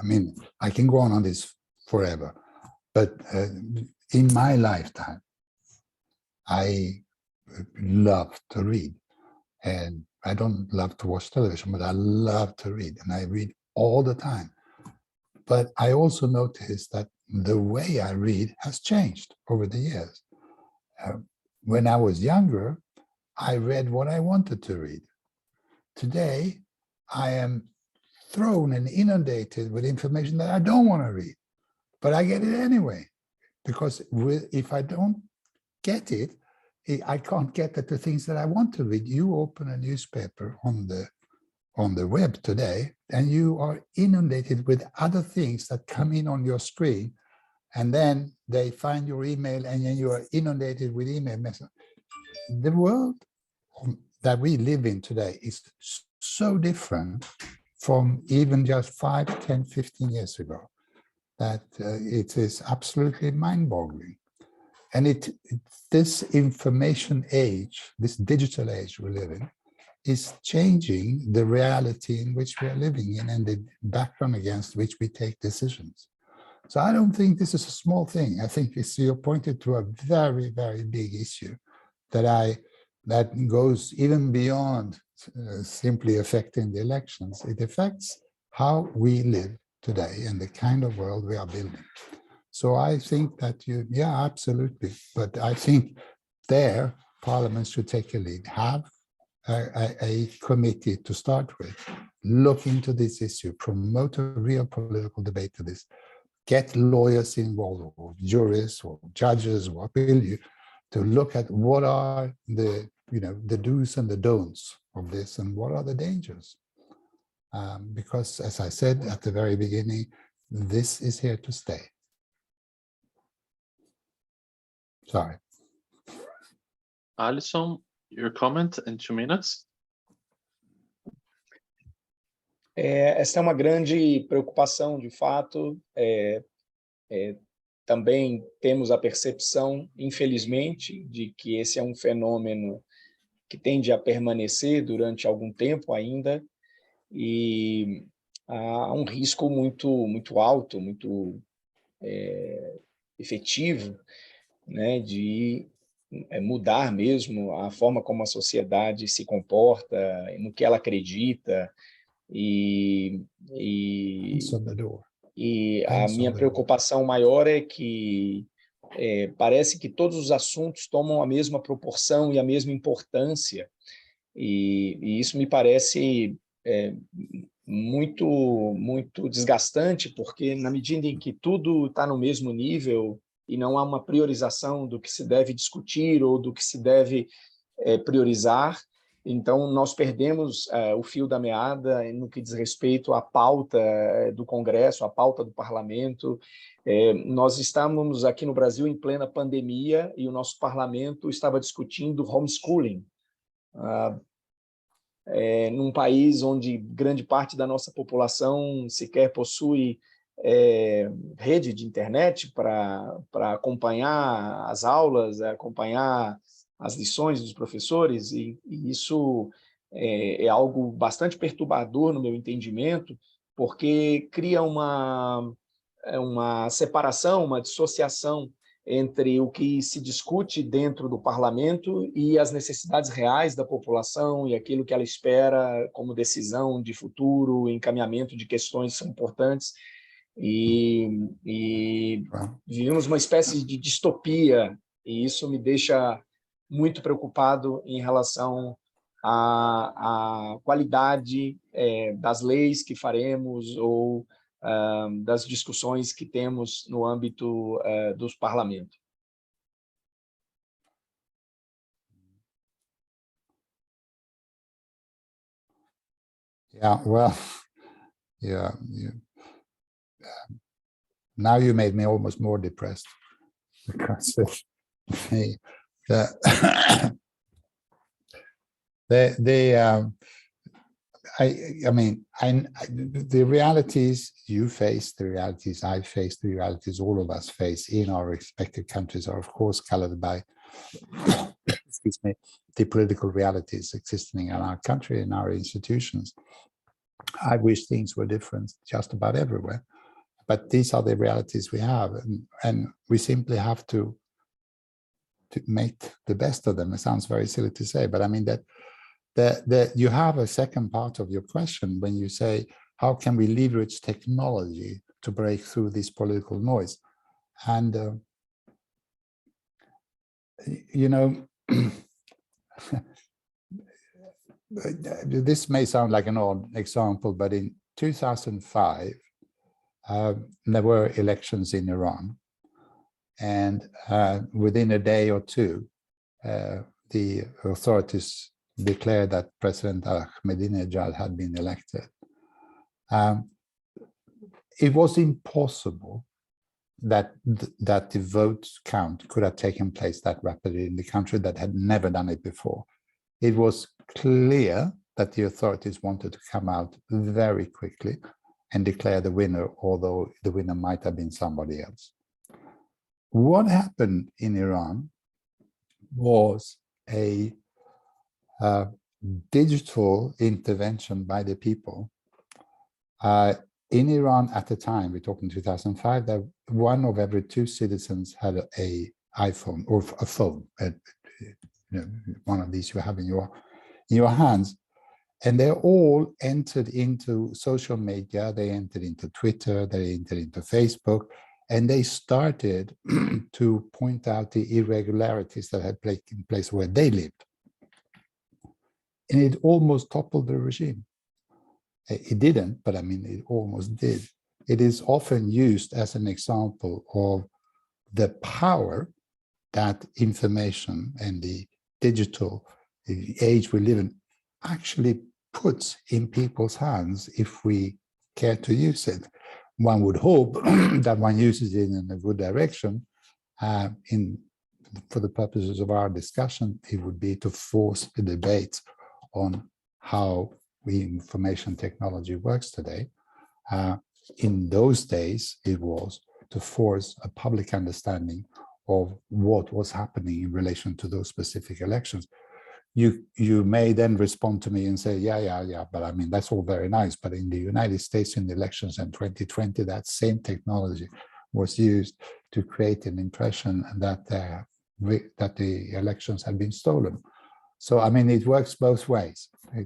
mean, I can go on this forever, but in my lifetime, I love to read. And I don't love to watch television, but I love to read, and I read all the time. But I also noticed that the way I read has changed over the years. When I was younger, I read what I wanted to read. Today, I am thrown and inundated with information that I don't want to read, but I get it anyway, because if I don't get it, I can't get at the things that I want to read. You open a newspaper on the web today, and you are inundated with other things that come in on your screen, and then they find your email, and then you are inundated with email messages. The world that we live in today is so different from even just 5, 10, 15 years ago that it is absolutely mind-boggling. And this information age, this digital age we live in, is changing the reality in which we are living in and the background against which we take decisions. So I don't think this is a small thing. I think you're pointed to a very, very big issue that goes even beyond simply affecting the elections. It affects how we live today and the kind of world we are building. So I think that yeah, absolutely. But I think there, Parliament should take a lead, have a committee to start with, look into this issue, promote a real political debate to this, get lawyers involved, or jurists, or judges, what will you, to look at what are the do's and the don'ts of this, and what are the dangers. Because, as I said at the very beginning, this is here to stay. Sorry. Alison, your comment in 2 minutes. Essa é uma grande preocupação, de fato. Também temos a percepção, infelizmente, de que esse é um fenômeno que tende a permanecer durante algum tempo ainda, e há um risco muito alto, muito efetivo, né, de mudar mesmo a forma como a sociedade se comporta, no que ela acredita, e a minha preocupação maior é que parece que todos os assuntos tomam a mesma proporção e a mesma importância, e isso me parece muito desgastante, porque na medida em que tudo está no mesmo nível e não há uma priorização do que se deve discutir ou do que se deve priorizar, então nós perdemos o fio da meada no que diz respeito à pauta do Congresso, à pauta do Parlamento. Nós estávamos aqui no Brasil em plena pandemia e o nosso Parlamento estava discutindo homeschooling, num país onde grande parte da nossa população sequer possui rede de internet para acompanhar as aulas, acompanhar as lições dos professores, e isso é algo bastante perturbador no meu entendimento, porque cria uma separação, uma dissociação entre o que se discute dentro do parlamento e as necessidades reais da população e aquilo que ela espera como decisão de futuro, encaminhamento de questões que são importantes. E vivemos uma espécie de distopia, e isso me deixa muito preocupado em relação à qualidade das leis que faremos ou das discussões que temos no âmbito dos parlamentos. Yeah, well, now you made me almost more depressed, because the realities you face, the realities I face, the realities all of us face in our respective countries are, of course, colored by excuse me, the political realities existing in our country and our institutions. I wish things were different just about everywhere, but these are the realities we have, and we simply have to make the best of them. It sounds very silly to say, but I mean that you have a second part of your question when you say, how can we leverage technology to break through this political noise? And this may sound like an odd example, but in 2005, there were elections in Iran. And within a day or two, the authorities declared that President Ahmadinejad had been elected. It was impossible that the vote count could have taken place that rapidly in the country that had never done it before. It was clear that the authorities wanted to come out very quickly and declare the winner, although the winner might have been somebody else. What happened in Iran was a digital intervention by the people. In Iran at the time, we're talking 2005, that 1 of every 2 citizens had an iPhone or a phone, one of these you have in your hands. And they all entered into social media, they entered into Twitter, they entered into Facebook, and they started to point out the irregularities that had taken place where they lived. And it almost toppled the regime. It didn't, but I mean, it almost did. It is often used as an example of the power that information and the digital age we live in actually puts in people's hands if we care to use it. One would hope that one uses it in a good direction. For the purposes of our discussion, it would be to force a debate on how information technology works today. In those days, it was to force a public understanding of what was happening in relation to those specific elections. You may then respond to me and say, yeah, but I mean, that's all very nice. But in the United States, in the elections in 2020, that same technology was used to create an impression that the elections had been stolen. So, I mean, it works both ways. I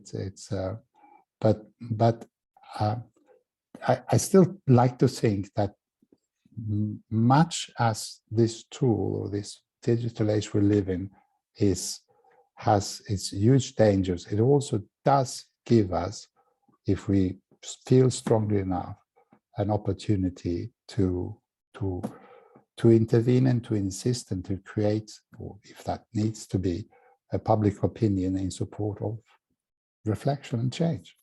still like to think that much as this tool or this digital age we live in has its huge dangers, it also does give us, if we feel strongly enough, an opportunity to intervene and to insist and to create, or if that needs to be, a public opinion in support of reflection and change.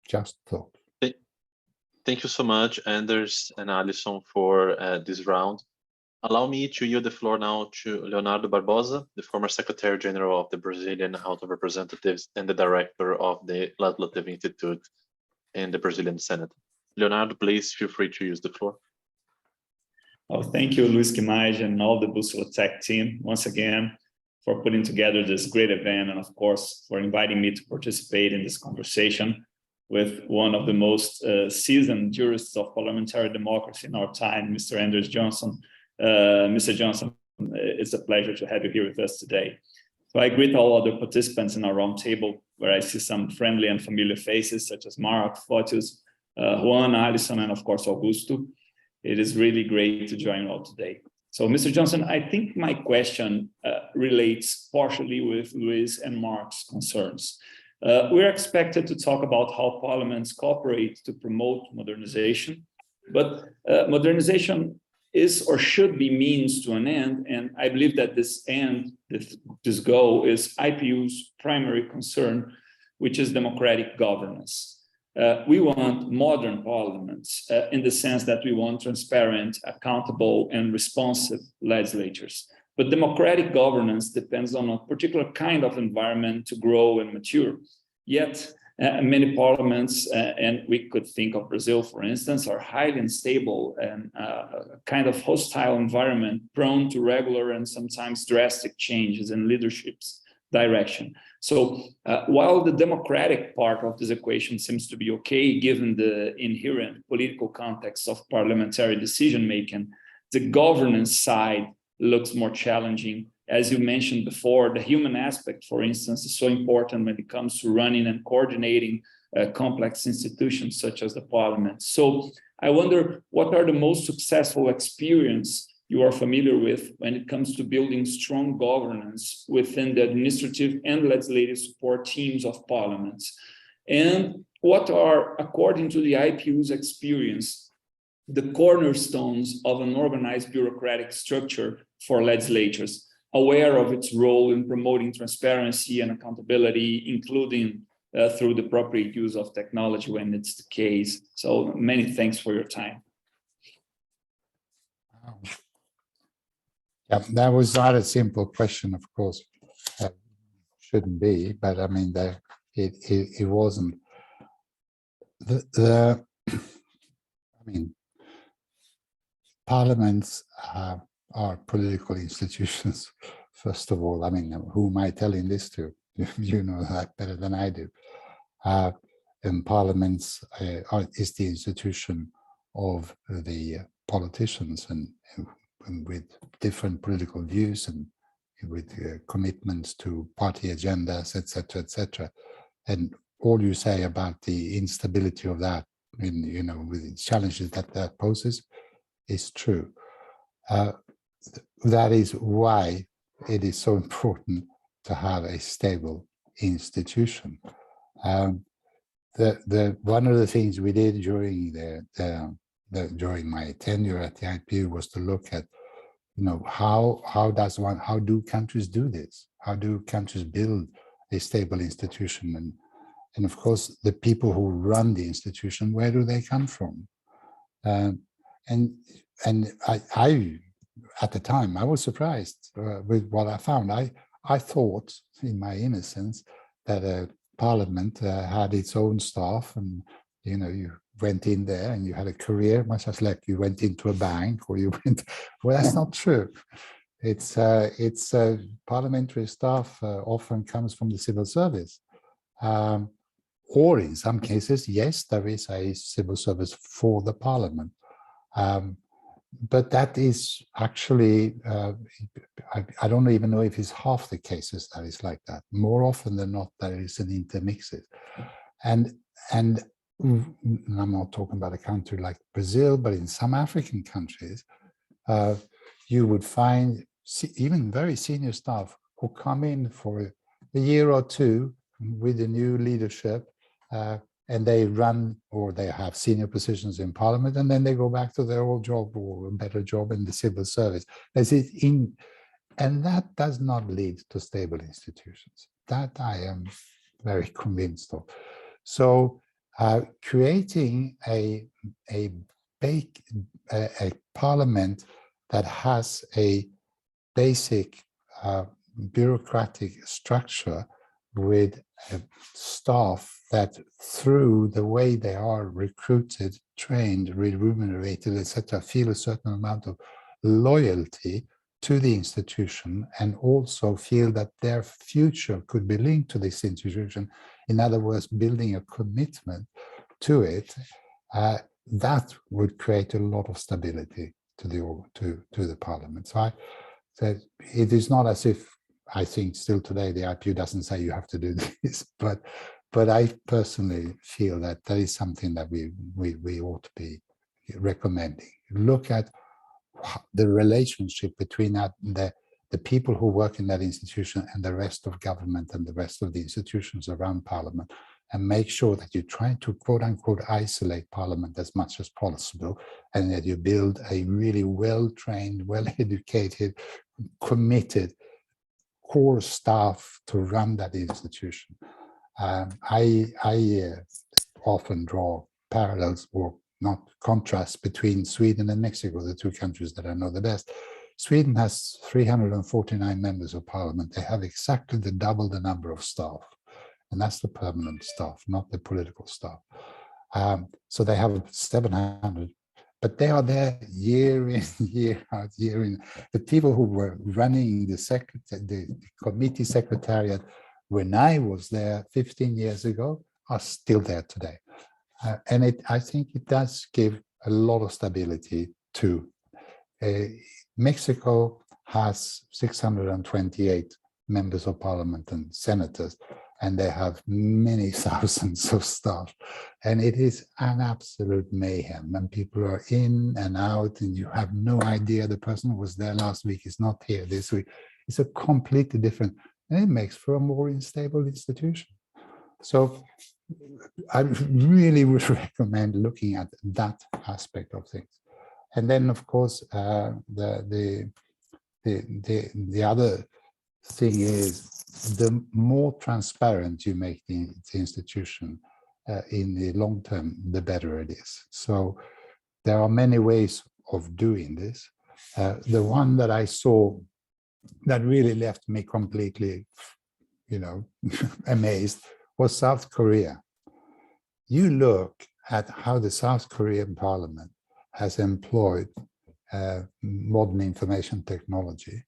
Just thought. Thank you so much, Anders and Alison, for this round. Allow me to yield the floor now to Leonardo Barbosa, the former Secretary General of the Brazilian House of Representatives and the Director of the Legislative Institute in the Brazilian Senate. Leonardo, please feel free to use the floor. Oh, thank you, Luís, Kimaid, and all the Bússola Tech team, once again, for putting together this great event, and of course, for inviting me to participate in this conversation with one of the most seasoned jurists of parliamentary democracy in our time, Mr. Anders Johnsson. Mr. Johnsson, it's a pleasure to have you here with us today. So I greet all other participants in our roundtable, where I see some friendly and familiar faces, such as Mark, Fotios, Juan, Alison, and of course, Augusto. It is really great to join you all today. So, Mr. Johnsson, I think my question relates partially with Luís and Mark's concerns. We're expected to talk about how parliaments cooperate to promote modernization, but modernization is or should be means to an end, and I believe that this end, this goal, is IPU's primary concern, which is democratic governance. We want modern parliaments in the sense that we want transparent, accountable, and responsive legislatures. But democratic governance depends on a particular kind of environment to grow and mature. Yet, many parliaments, and we could think of Brazil, for instance, are highly unstable and a kind of hostile environment prone to regular and sometimes drastic changes in leadership's direction. So while the democratic part of this equation seems to be okay, given the inherent political context of parliamentary decision-making, the governance side looks more challenging. As you mentioned before, the human aspect, for instance, is so important when it comes to running and coordinating complex institutions such as the parliament. So I wonder, what are the most successful experience you are familiar with when it comes to building strong governance within the administrative and legislative support teams of parliaments? And what are, according to the IPU's experience, the cornerstones of an organized bureaucratic structure for legislatures, aware of its role in promoting transparency and accountability, including through the appropriate use of technology when it's the case? So many thanks for your time. Yeah, that was not a simple question, of course. Shouldn't be, but I mean, it wasn't. I mean, parliaments are political institutions, first of all. I mean, who am I telling this to? You know that better than I do. And parliaments is the institution of the politicians and with different political views and commitments to party agendas, etc., etc. And all you say about the instability of that, with the challenges that poses, is true. That is why it is so important to have a stable institution. One of the things we did during during my tenure at the IPU was to look at, how do countries do this? How do countries build a stable institution? And of course, the people who run the institution, where do they come from? And I at the time, I was surprised with what I found. I thought, in my innocence, that a parliament had its own staff, and you went in there and you had a career, much as like you went into a bank or you went. Well, that's not true. It's parliamentary staff often comes from the civil service, or in some cases, yes, there is a civil service for the parliament. But that is actually, I don't even know if it's half the cases that is like that. More often than not, there is an intermixes. And I'm not talking about a country like Brazil, but in some African countries, you would find even very senior staff who come in for a year or two with the new leadership, and they run, or they have senior positions in parliament, and then they go back to their old job or a better job in the civil service. And that does not lead to stable institutions. That I am very convinced of. So creating a parliament that has a basic bureaucratic structure with staff that, through the way they are recruited, trained, remunerated, etc., feel a certain amount of loyalty to the institution, and also feel that their future could be linked to this institution. In other words, building a commitment to it, that would create a lot of stability to the parliament. So I said, it is not as if, I think still today the IPU doesn't say you have to do this, but I personally feel that that is something that we ought to be recommending. Look at the relationship between the people who work in that institution and the rest of government and the rest of the institutions around parliament, and make sure that you try to quote unquote isolate parliament as much as possible, and that you build a really well-trained, well-educated, committed core staff to run that institution. I often draw parallels, or not contrasts, between Sweden and Mexico, the two countries that I know the best. Sweden has 349 members of parliament. They have exactly double the number of staff, and that's the permanent staff, not the political staff. So they have 700, but they are there year in, year out, year in. The people who were running the committee secretariat when I was there 15 years ago are still there today. And I think it does give a lot of stability to. Mexico has 628 members of parliament and senators, and they have many thousands of staff. And it is an absolute mayhem, and people are in and out, and you have no idea the person who was there last week is not here this week. It's a completely different, and it makes for a more unstable institution. So I really would recommend looking at that aspect of things. And then, of course, the other thing is, the more transparent you make the institution in the long term, the better it is. So there are many ways of doing this. The one that I saw that really left me completely, amazed was South Korea. You look at how the South Korean parliament has employed modern information technology,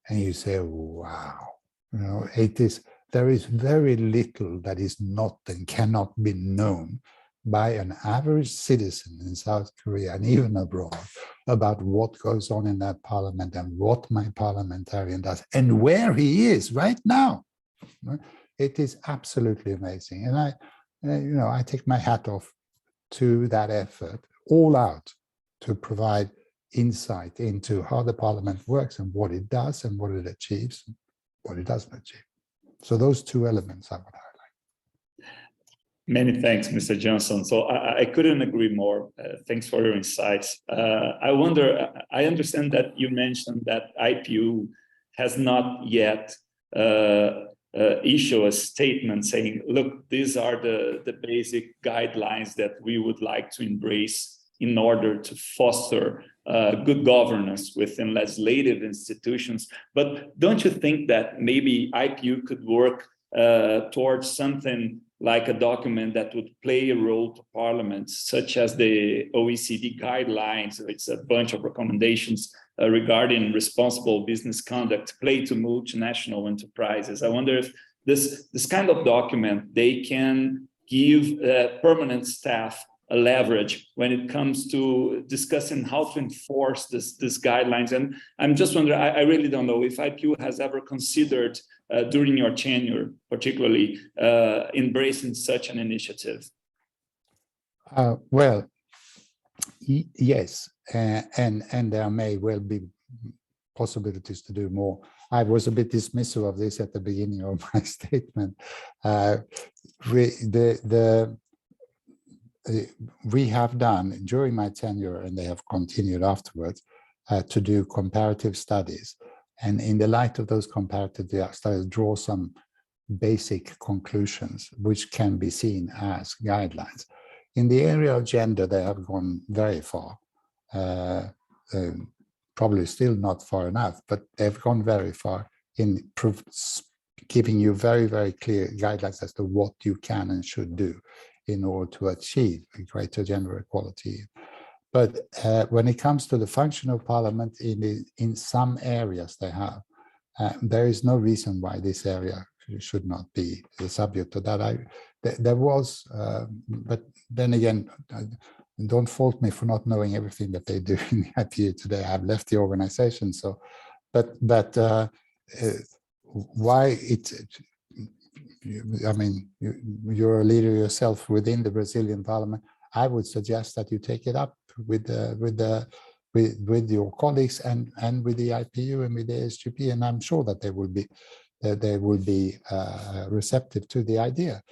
and you say, wow, there is very little that is not and cannot be known by an average citizen in South Korea and even abroad about what goes on in that parliament and what my parliamentarian does and where he is right now. It is absolutely amazing. And I take my hat off to that effort all out to provide insight into how the parliament works and what it does and what it achieves and what it doesn't achieve. So those two elements I would highlight. Many thanks, Mr. Johnsson. So I couldn't agree more. Thanks for your insights. I wonder, I understand that you mentioned that IPU has not yet issue a statement saying, look, these are the basic guidelines that we would like to embrace in order to foster good governance within legislative institutions. But don't you think that maybe IPU could work towards something like a document that would play a role to parliaments, such as the OECD guidelines? It's a bunch of recommendations regarding responsible business conduct, play to multinational enterprises. I wonder if this kind of document, they can give permanent staff a leverage when it comes to discussing how to enforce these guidelines. And I'm just wondering, I really don't know if IPU has ever considered during your tenure, particularly embracing such an initiative. Well, yes, and there may well be possibilities to do more. I was a bit dismissive of this at the beginning of my statement. We have done during my tenure, and they have continued afterwards, to do comparative studies. And in the light of those comparative studies, draw some basic conclusions, which can be seen as guidelines. In the area of gender, they have gone very far. Probably still not far enough, but they've gone very far in giving you very, very clear guidelines as to what you can and should do in order to achieve greater gender equality. But when it comes to the function of parliament, in some areas they have, there is no reason why this area should not be the subject of that. There was, but then again, don't fault me for not knowing everything that they do in the IPU today. I've left the organization, so, but why it? I mean, you're a leader yourself within the Brazilian parliament. I would suggest that you take it up with your colleagues and with the IPU and with the SGP, and I'm sure that they will be receptive to the idea.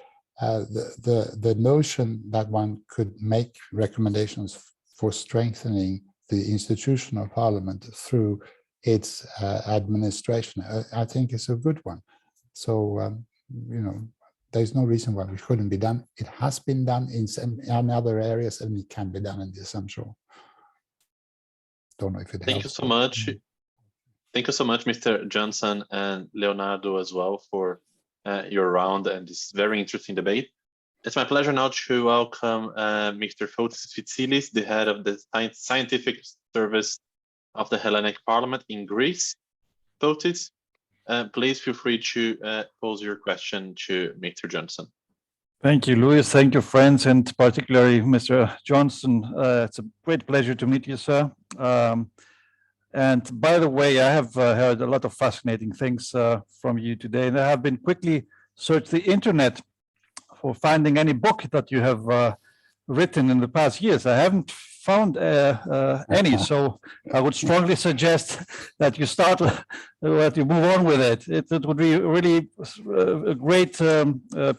The notion that one could make recommendations for strengthening the institution of parliament through its administration, I think is a good one. So, there's no reason why it couldn't be done. It has been done in other areas, and it can be done in this, I'm sure. Don't know if it helps. Thank you so much. Thank you so much, Mr. Johnsson and Leonardo as well for your round and this very interesting debate. It's my pleasure now to welcome Mr. Fitsilis, the head of the scientific service of the Hellenic Parliament in Greece. Fotios, please feel free to pose your question to Mr. Johnsson. Thank you, Luís. Thank you, friends, and particularly Mr. Johnsson. It's a great pleasure to meet you, sir. And by the way, I have heard a lot of fascinating things from you today, and I have been quickly searched the internet for finding any book that you have written in the past years. I haven't found any, so I would strongly suggest that you start, that you move on with it. It would be really a great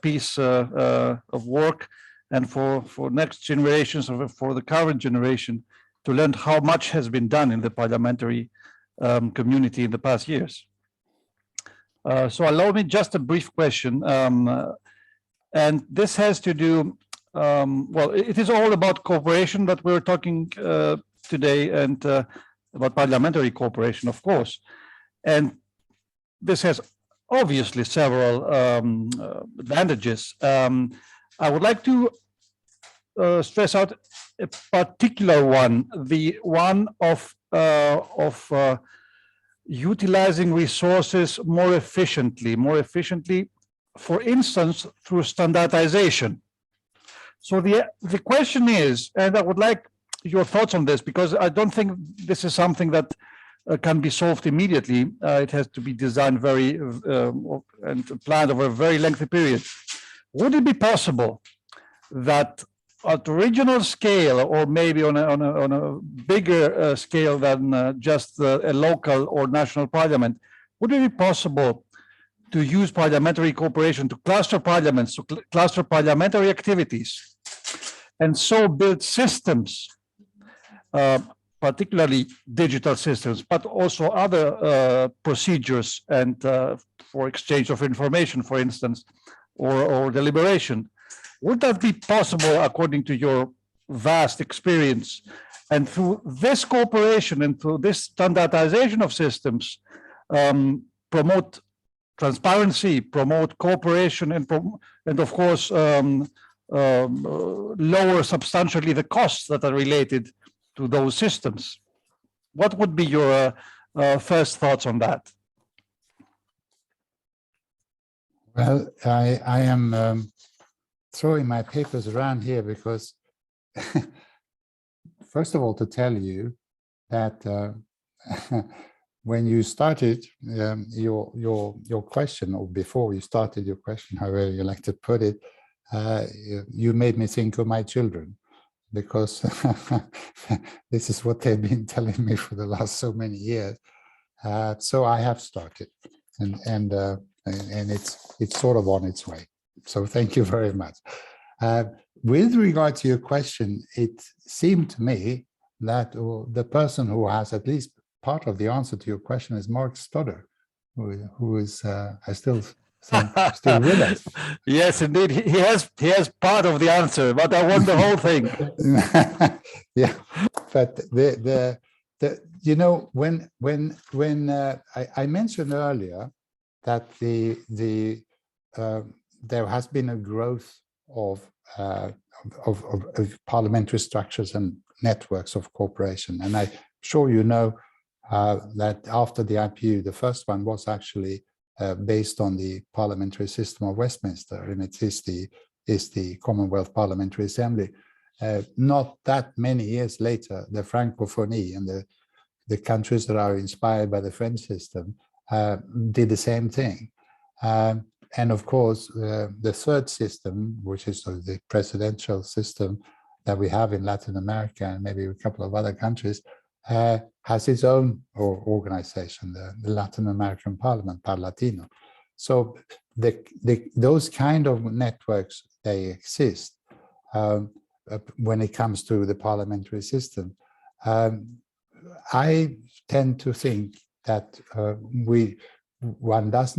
piece of work, and for next generations, or for the current generation, to learn how much has been done in the parliamentary community in the past years. So allow me just a brief question, and this has to do, well, it is all about cooperation that we're talking today, and about parliamentary cooperation, of course. And this has obviously several advantages. I would like to stress out a particular one, the one of utilizing resources more efficiently, for instance, through standardization. So the question is, and I would like your thoughts on this, because I don't think this is something that can be solved immediately. It has to be designed and planned over a very lengthy period. Would it be possible that at regional scale, or maybe on a bigger scale than just a local or national parliament, would it be possible to use parliamentary cooperation to cluster parliaments, to cluster parliamentary activities, and so build systems, particularly digital systems, but also other procedures and for exchange of information, for instance, or deliberation? Would that be possible according to your vast experience? And through this cooperation and through this standardization of systems, promote transparency, promote cooperation, and of course, lower substantially the costs that are related to those systems. What would be your first thoughts on that? Well, I am throwing my papers around here because, first of all, to tell you that when you started your question, or before you started your question, however you like to put it, you made me think of my children, because this is what they've been telling me for the last so many years. So I have started, and it's sort of on its way. So thank you very much. With regard to your question, it seemed to me that the person who has at least part of the answer to your question is Mark Stodder, who is I still think still with us. Yes, indeed, he has part of the answer, but I want the whole thing. Yeah, but the you know, when I mentioned earlier that there has been a growth of parliamentary structures and networks of cooperation, and I'm sure you know that after the IPU, the first one was actually based on the parliamentary system of Westminster, and it is the Commonwealth Parliamentary Assembly. Not that many years later, the Francophonie and the countries that are inspired by the French system did the same thing. And of course, the third system, which is the presidential system that we have in Latin America and maybe a couple of other countries, has its own organization, the Latin American Parliament, Parlatino. So those kind of networks, they exist when it comes to the parliamentary system. I tend to think that one does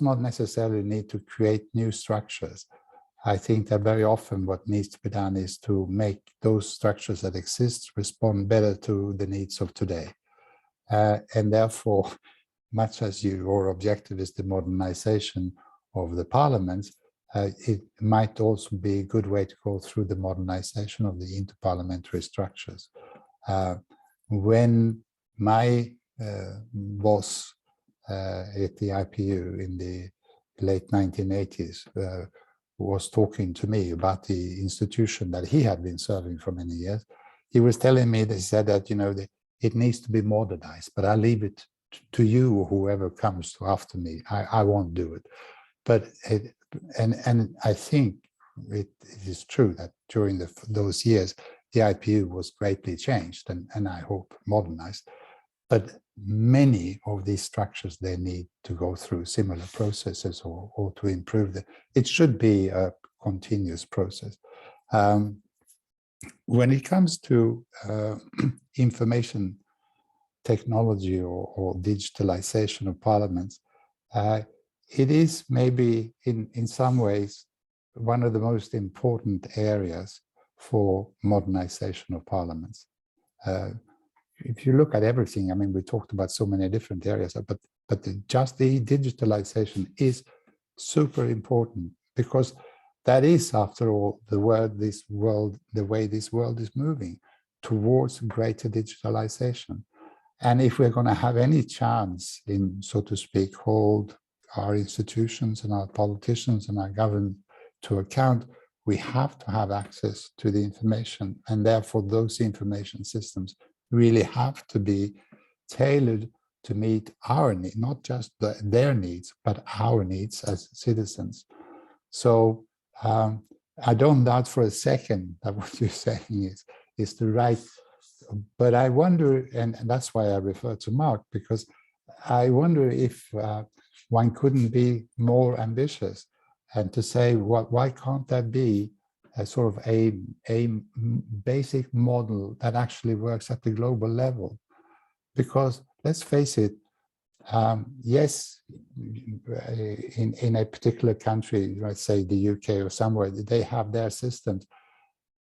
not necessarily need to create new structures. I think that very often what needs to be done is to make those structures that exist respond better to the needs of today. And therefore, much as your objective is the modernization of the parliaments, it might also be a good way to go through the modernization of the inter-parliamentary structures. When my boss at the IPU in the late 1980s was talking to me about the institution that he had been serving for many years, he was telling me, he said that, you know, it needs to be modernized, but I leave it to you or whoever comes after me. I won't do it. But and I think it is true that during those years, the IPU was greatly changed and I hope modernized. But many of these structures, they need to go through similar processes or to improve them. It should be a continuous process. When it comes to information technology or digitalization of parliaments, it is maybe in some ways one of the most important areas for modernization of parliaments. If you look at everything, I mean, we talked about so many different areas, but just the digitalization is super important, because that is, after all, the way this world is moving towards greater digitalization. And if we're going to have any chance in, so to speak, hold our institutions and our politicians and our to account, we have to have access to the information, and therefore those information systems really have to be tailored to meet our need, not just their needs, but our needs as citizens. So I don't doubt for a second that what you're saying is the right, but I wonder, and that's why I refer to Mark, because I wonder if one couldn't be more ambitious and to say, why can't that be a sort of a basic model that actually works at the global level? Because let's face it, yes, in a particular country, let's say the UK or somewhere, they have their systems,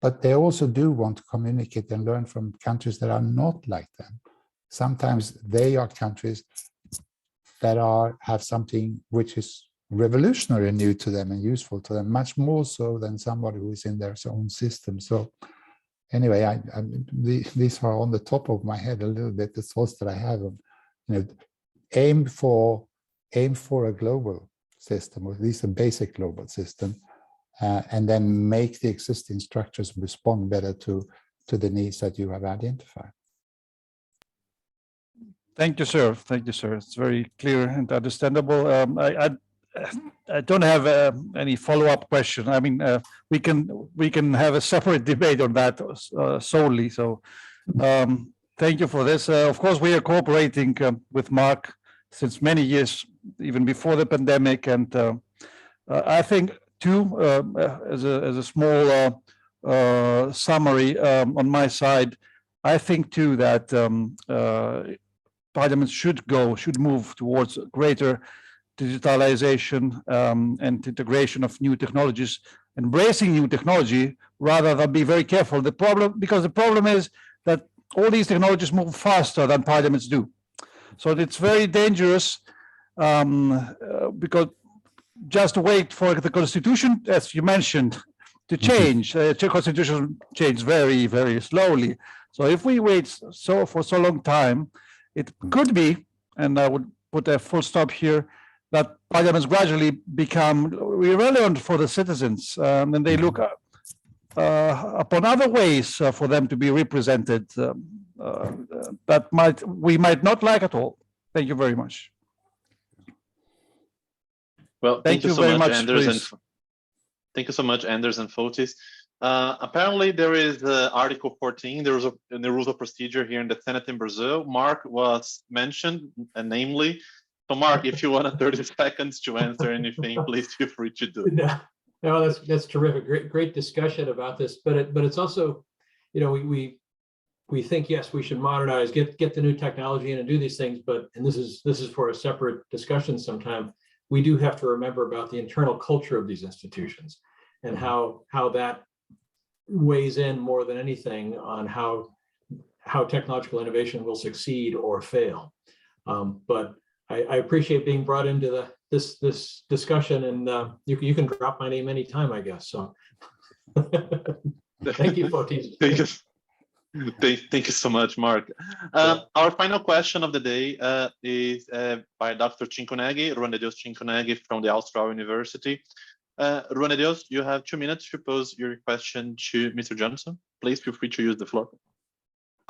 but they also do want to communicate and learn from countries that are not like them. Sometimes they are countries that have something which is revolutionary and new to them and useful to them, much more so than somebody who is in their own system. So anyway, these are on the top of my head a little bit, the thoughts that I have of, aim for a global system, or at least a basic global system, and then make the existing structures respond better to the needs that you have identified. Thank you, sir. Thank you, sir. It's very clear and understandable. I don't have any follow-up question. I mean, we can have a separate debate on that solely. So, thank you for this. Of course, we are cooperating with Mark since many years, even before the pandemic, and I think too, as a small summary on my side, I think too that Parliament should move towards greater digitalization and integration of new technologies, embracing new technology rather than be very careful. Because the problem is that all these technologies move faster than parliaments do. So it's very dangerous because just wait for the constitution, as you mentioned, to change. The constitution changes very, very slowly. So if we wait for so long time, it could be, and I would put a full stop here, that parliaments gradually become irrelevant for the citizens, and they look upon other ways for them to be represented that we might not like at all. Thank you very much. Well, thank you so very much, much, Anders, Luís. and thank you so much, Anders and Fotios. Apparently, there is Article 14. There was in the rules of procedure here in the Senate in Brazil. Mark was mentioned, namely. So, Mark, if you want 30 seconds to answer anything, please feel free to do it. No, that's terrific. Great discussion about this. But it's also, we think, yes, we should modernize, get the new technology in and do these things. And this is for a separate discussion sometime. We do have to remember about the internal culture of these institutions and how that weighs in more than anything on how technological innovation will succeed or fail. But I appreciate being brought into this discussion, and you can drop my name anytime, I guess. So thank you, Fotios. Thank you so much, Mark. Our final question of the day is by Dr. Cincunegui, Juan de Dios Cincunegui from the Austral University. Juan de Dios, you have 2 minutes to pose your question to Mr. Johnsson. Please feel free to use the floor.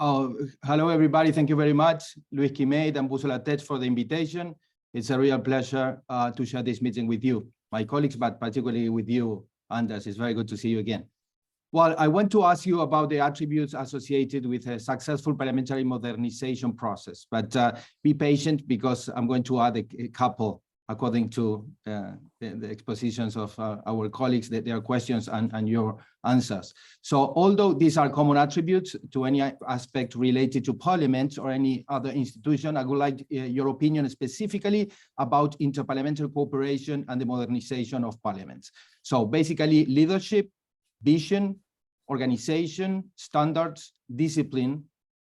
Hello, everybody. Thank you very much, Luís Kimaid and Bússola Tech, for the invitation. It's a real pleasure to share this meeting with you, my colleagues, but particularly with you, Anders. It's very good to see you again. Well, I want to ask you about the attributes associated with a successful parliamentary modernization process, but be patient because I'm going to add a couple according to the expositions of our colleagues, their questions and your answers. So although these are common attributes to any aspect related to parliament or any other institution, I would like your opinion specifically about interparliamentary cooperation and the modernization of parliaments. So basically leadership, vision, organization, standards, discipline,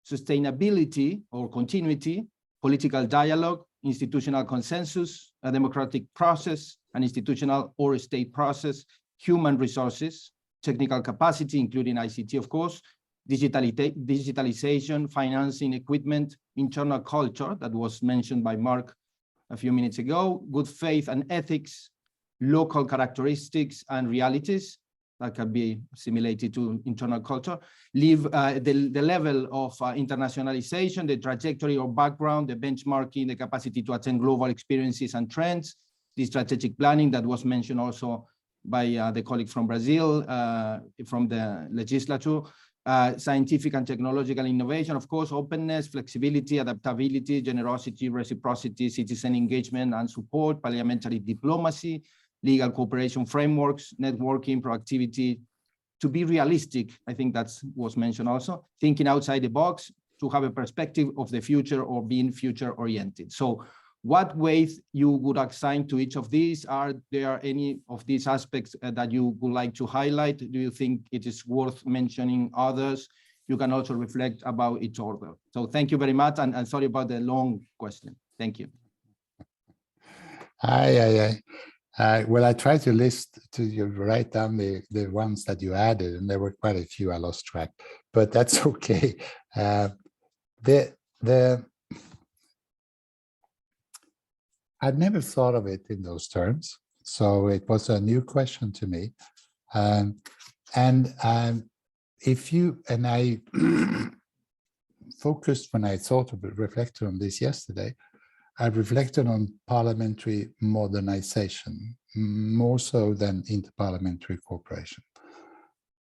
sustainability or continuity, political dialogue, institutional consensus, a democratic process, an institutional or state process, human resources, technical capacity, including ICT, of course, digitalization, financing, equipment, internal culture that was mentioned by Mark a few minutes ago, good faith and ethics, local characteristics and realities that can be assimilated to internal culture, the level of internationalization, the trajectory or background, the benchmarking, the capacity to attend global experiences and trends, the strategic planning that was mentioned also by the colleague from Brazil, from the legislature, scientific and technological innovation, of course, openness, flexibility, adaptability, generosity, reciprocity, citizen engagement and support, parliamentary diplomacy, legal cooperation frameworks, networking, proactivity, to be realistic. I think that was mentioned also, thinking outside the box, to have a perspective of the future or being future oriented. So what weight you would assign to each of these? Are there any of these aspects that you would like to highlight? Do you think it is worth mentioning others? You can also reflect about each order. So thank you very much, and sorry about the long question. Thank you. Well, I tried to write down the ones that you added, and there were quite a few I lost track, but that's okay. I'd never thought of it in those terms, so it was a new question to me. I focused when I thought of it, reflected on this yesterday. I reflected on parliamentary modernization more so than inter-parliamentary cooperation.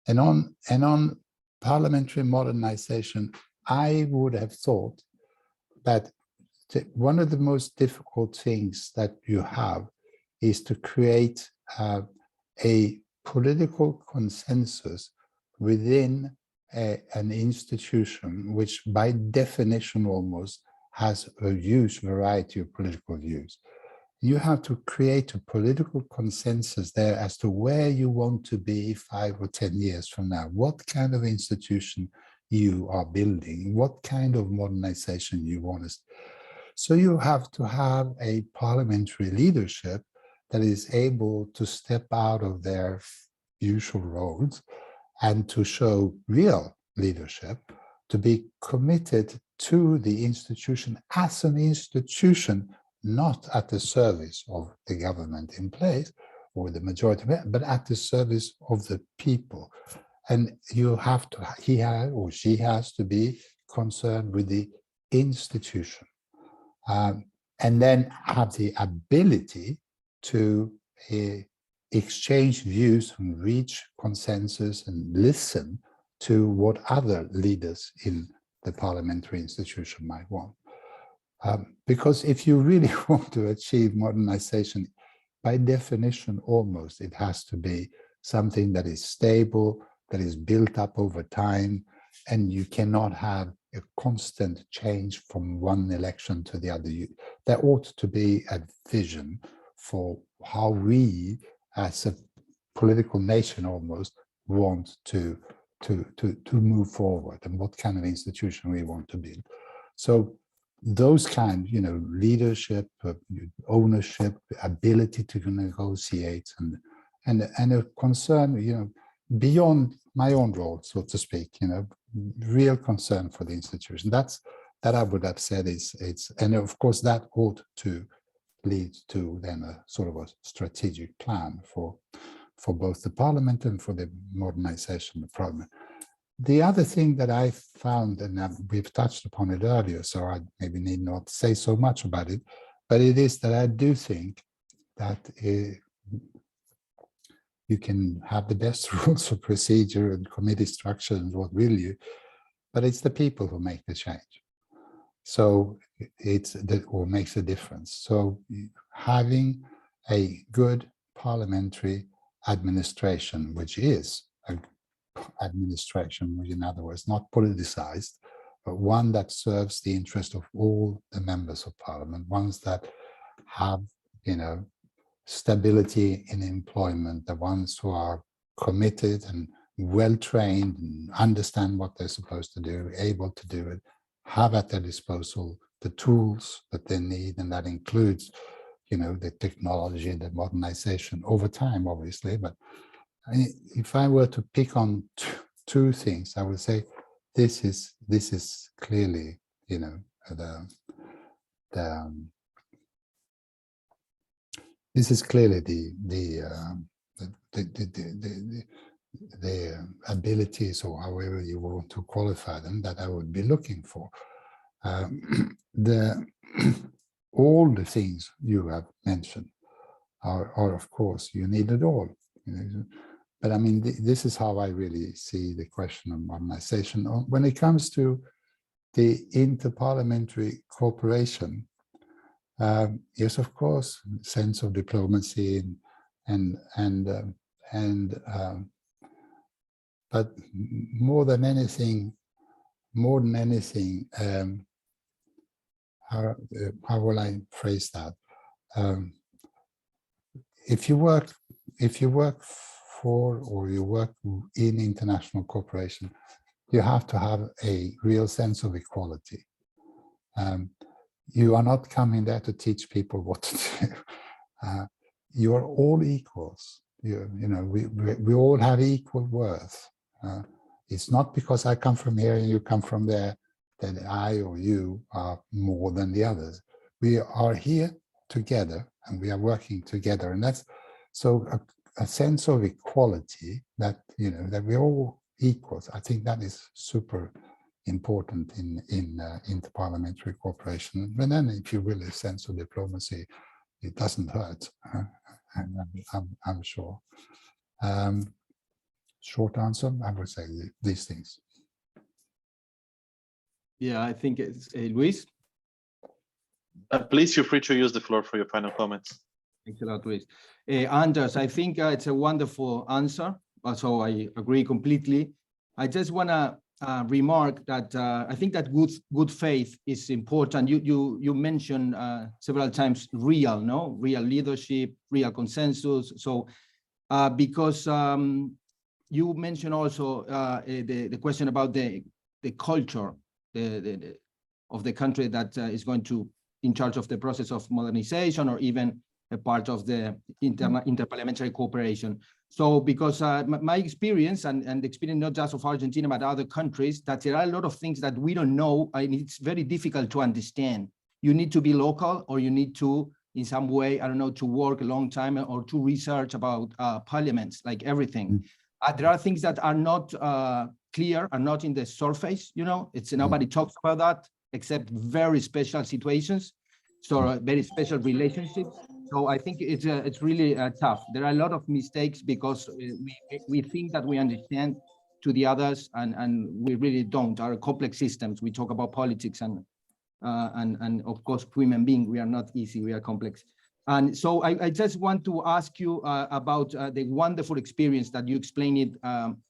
And on parliamentary modernization, I would have thought that one of the most difficult things that you have is to create a political consensus within an institution which by definition almost has a huge variety of political views. You have to create a political consensus there as to where you want to be 5 or 10 years from now, what kind of institution you are building, what kind of modernization you want to. So you have to have a parliamentary leadership that is able to step out of their usual roles and to show real leadership, to be committed to the institution as an institution, not at the service of the government in place or the majority, but at the service of the people. And you have to, he or she has to be concerned with the institution. And then have the ability to exchange views and reach consensus and listen to what other leaders in the parliamentary institution might want. Because if you really want to achieve modernization, by definition, almost, it has to be something that is stable, that is built up over time, and you cannot have a constant change from one election to the other. There ought to be a vision for how we, as a political nation almost, want to move forward and what kind of institution we want to build. So those kind, leadership, ownership, ability to negotiate, and a concern, beyond my own role, so to speak, real concern for the institution. That I would have said it's, and of course that ought to lead to then a sort of a strategic plan for both the parliament and for the modernization of parliament. The other thing that I found, and we've touched upon it earlier, so I maybe need not say so much about it, but it is that I do think that you can have the best rules of procedure and committee structure and what will you, but it's the people who make the change. So it's that what makes a difference. So having a good parliamentary administration, which is an administration, in other words, not politicized, but one that serves the interest of all the members of parliament, ones that have, stability in employment, the ones who are committed and well-trained and understand what they're supposed to do, able to do it, have at their disposal the tools that they need, and that includes, the technology, the modernization over time, obviously. But if I were to pick on two things, I would say this is clearly, this is clearly the abilities, or however you want to qualify them, that I would be looking for. All the things you have mentioned are of course, you need it all. But I mean, this is how I really see the question of modernization. When it comes to the inter-parliamentary cooperation, yes, of course, sense of diplomacy but more than anything, how will I phrase that? If you work for, or you work in international cooperation, you have to have a real sense of equality. You are not coming there to teach people what to do. You are all equals. We all have equal worth. It's not because I come from here and you come from there that I or you are more than the others. We are here together and we are working together, and that's so a sense of equality, that that we're all equals. I think that is super important in inter-parliamentary cooperation. And then, if you will, a sense of diplomacy, it doesn't hurt. I'm sure. Short answer, I would say these things. Yeah, I think it's Luís. Please feel free to use the floor for your final comments. Thanks a lot, Luís. Anders, I think it's a wonderful answer. Also, I agree completely. I just want to remark that I think that good faith is important. You mentioned several times real leadership, real consensus. So because you mentioned also the question about the culture of the country that is going to in charge of the process of modernization, or even a part of the inter-parliamentary cooperation. So because my experience and the experience not just of Argentina, but other countries, that there are a lot of things that we don't know, and it's very difficult to understand. You need to be local, or you need to, in some way, I don't know, to work a long time or to research about parliaments, like everything. There are things that are not clear, are not in the surface, it's nobody talks about that, except very special situations, so very special relationships. So I think it's really tough. There are a lot of mistakes because we think that we understand to the others, and we really don't. Our complex systems. We talk about politics and of course human beings. We are not easy. We are complex. And so I just want to ask you about the wonderful experience that you explained it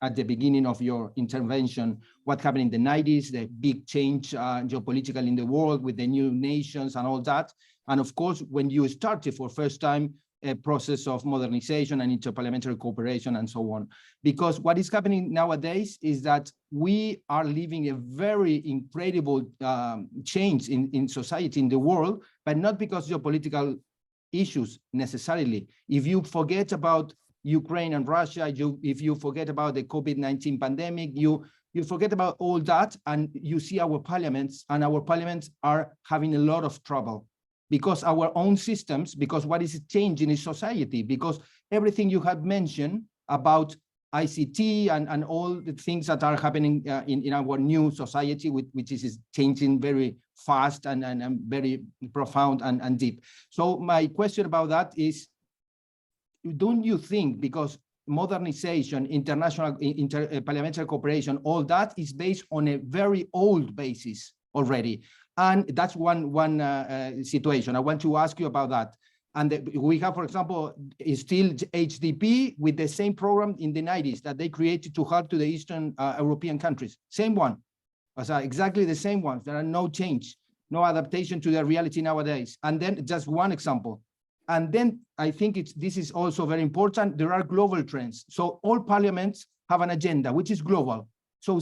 at the beginning of your intervention, what happened in the 90s, the big change geopolitical in the world with the new nations and all that. And of course, when you started for first time a process of modernization and inter-parliamentary cooperation and so on. Because what is happening nowadays is that we are living a very incredible change in society, in the world, but not because geopolitical issues necessarily. If you forget about Ukraine and Russia, if you forget about the COVID-19 pandemic, you forget about all that, and you see our parliaments, and our parliaments are having a lot of trouble because our own systems, because what is changing in society, because everything you have mentioned about ICT and all the things that are happening in our new society, which is changing very fast and very profound and deep. So my question about that is, don't you think, because modernization, international inter-parliamentary cooperation, all that is based on a very old basis already? And that's one situation. I want to ask you about that. And we have, for example, still HDP with the same program in the 90s that they created to help to the Eastern European countries. Same one, exactly the same ones. There are no change, no adaptation to the reality nowadays. And then just one example. And then I think this is also very important. There are global trends. So all parliaments have an agenda, which is global. So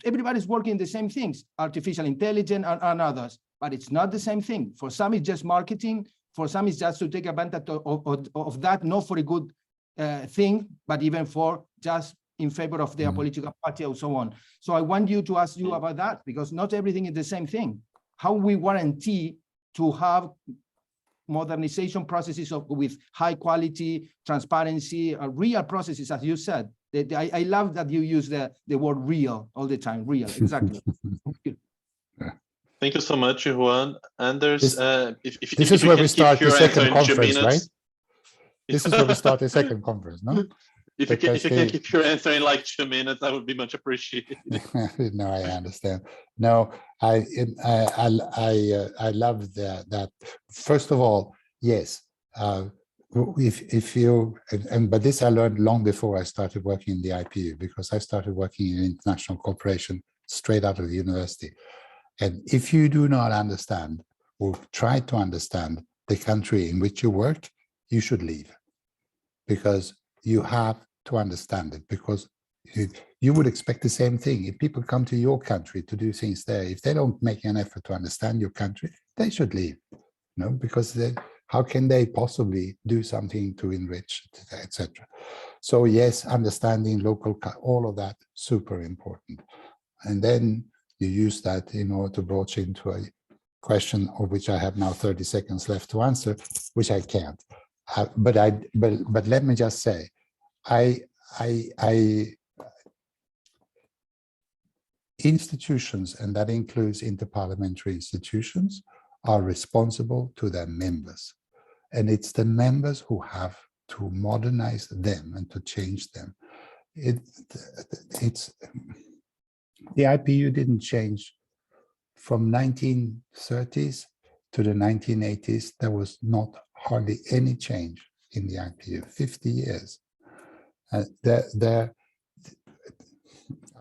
everybody's working the same things, artificial intelligence and others, but it's not the same thing. For some, it's just marketing. For some, it's just to take advantage of that, not for a good thing, but even for just in favor of their political party or so on. So I want you to ask you about that, because not everything is the same thing. How we guarantee to have modernization processes with high quality, transparency, real processes, as you said. I love that you use the word real all the time. Real, exactly. Thank you so much, Juan. Anders, This is where we start the second conference, right? This is where we start the second conference, no? If you can keep your answer in like 2 minutes, that would be much appreciated. No, I understand. No, I love that. First of all, yes. If you but this I learned long before I started working in the IPU, because I started working in international cooperation straight out of the university. And if you do not understand or try to understand the country in which you work, you should leave, because you have to understand it, because you would expect the same thing. If people come to your country to do things there, if they don't make an effort to understand your country, they should leave, because how can they possibly do something to enrich, etc. So yes, understanding local, all of that, super important. And then you use that in order to broach into a question of which I have now 30 seconds left to answer, which I can't. But let me just say, institutions, and that includes interparliamentary institutions, are responsible to their members. And it's the members who have to modernize them and to change them. The IPU didn't change from 1930s to the 1980s. There was not hardly any change in the IPU, 50 years. I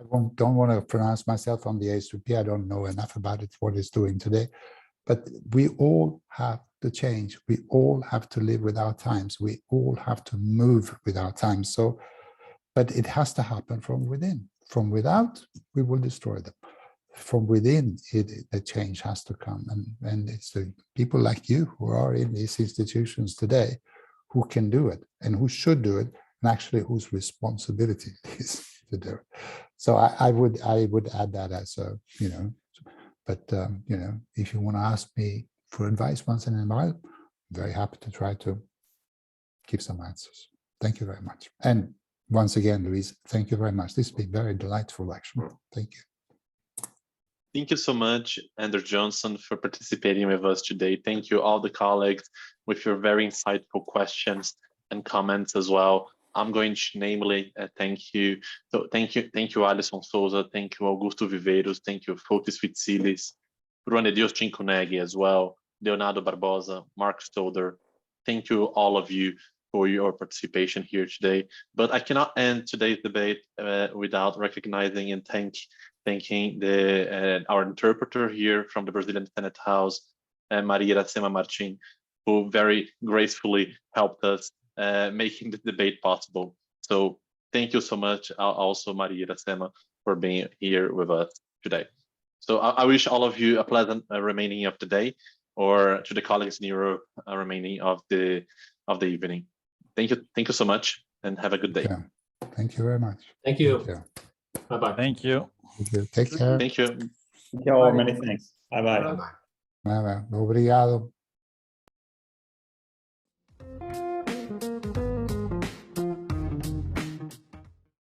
don't want to pronounce myself on the ASUP. I don't know enough about it, what it's doing today. But we all have to change. We all have to live with our times. We all have to move with our times. So, but it has to happen from within. From without, we will destroy them. From within, the change has to come. And it's the people like you who are in these institutions today who can do it and who should do it, and actually whose responsibility is to do it. So I would add that as a, but if you want to ask me for advice once in a while, I'm very happy to try to give some answers. Thank you very much. And once again, Luís, thank you very much. This has been very delightful, actually. Thank you. Thank you so much, Anders Johnsson, for participating with us today. Thank you, all the colleagues, with your very insightful questions and comments as well. I'm going to namely thank you. So thank you, Alison Souza. Thank you, Augusto Viveiros. Thank you, Fotios Fitsilis, Dios Cincunegui as well, Leonardo Barbosa, Mark Stodder. Thank you, all of you, for your participation here today. But I cannot end today's debate without recognizing and thanking our interpreter here from the Brazilian Senate House, Maria Iracema Martin, who very gracefully helped us making the debate possible. So thank you so much, also Maria Iracema, for being here with us today. So I wish all of you a pleasant remaining of the day, or to the colleagues in Europe, remaining of the evening. Thank you so much, and have a good day. Yeah. Thank you very much. Thank you. Thank you. Bye-bye. Thank you. Thank you. Take care. Thank you. Thank you all. Many thanks. Bye-bye. Bye-bye. Obrigado.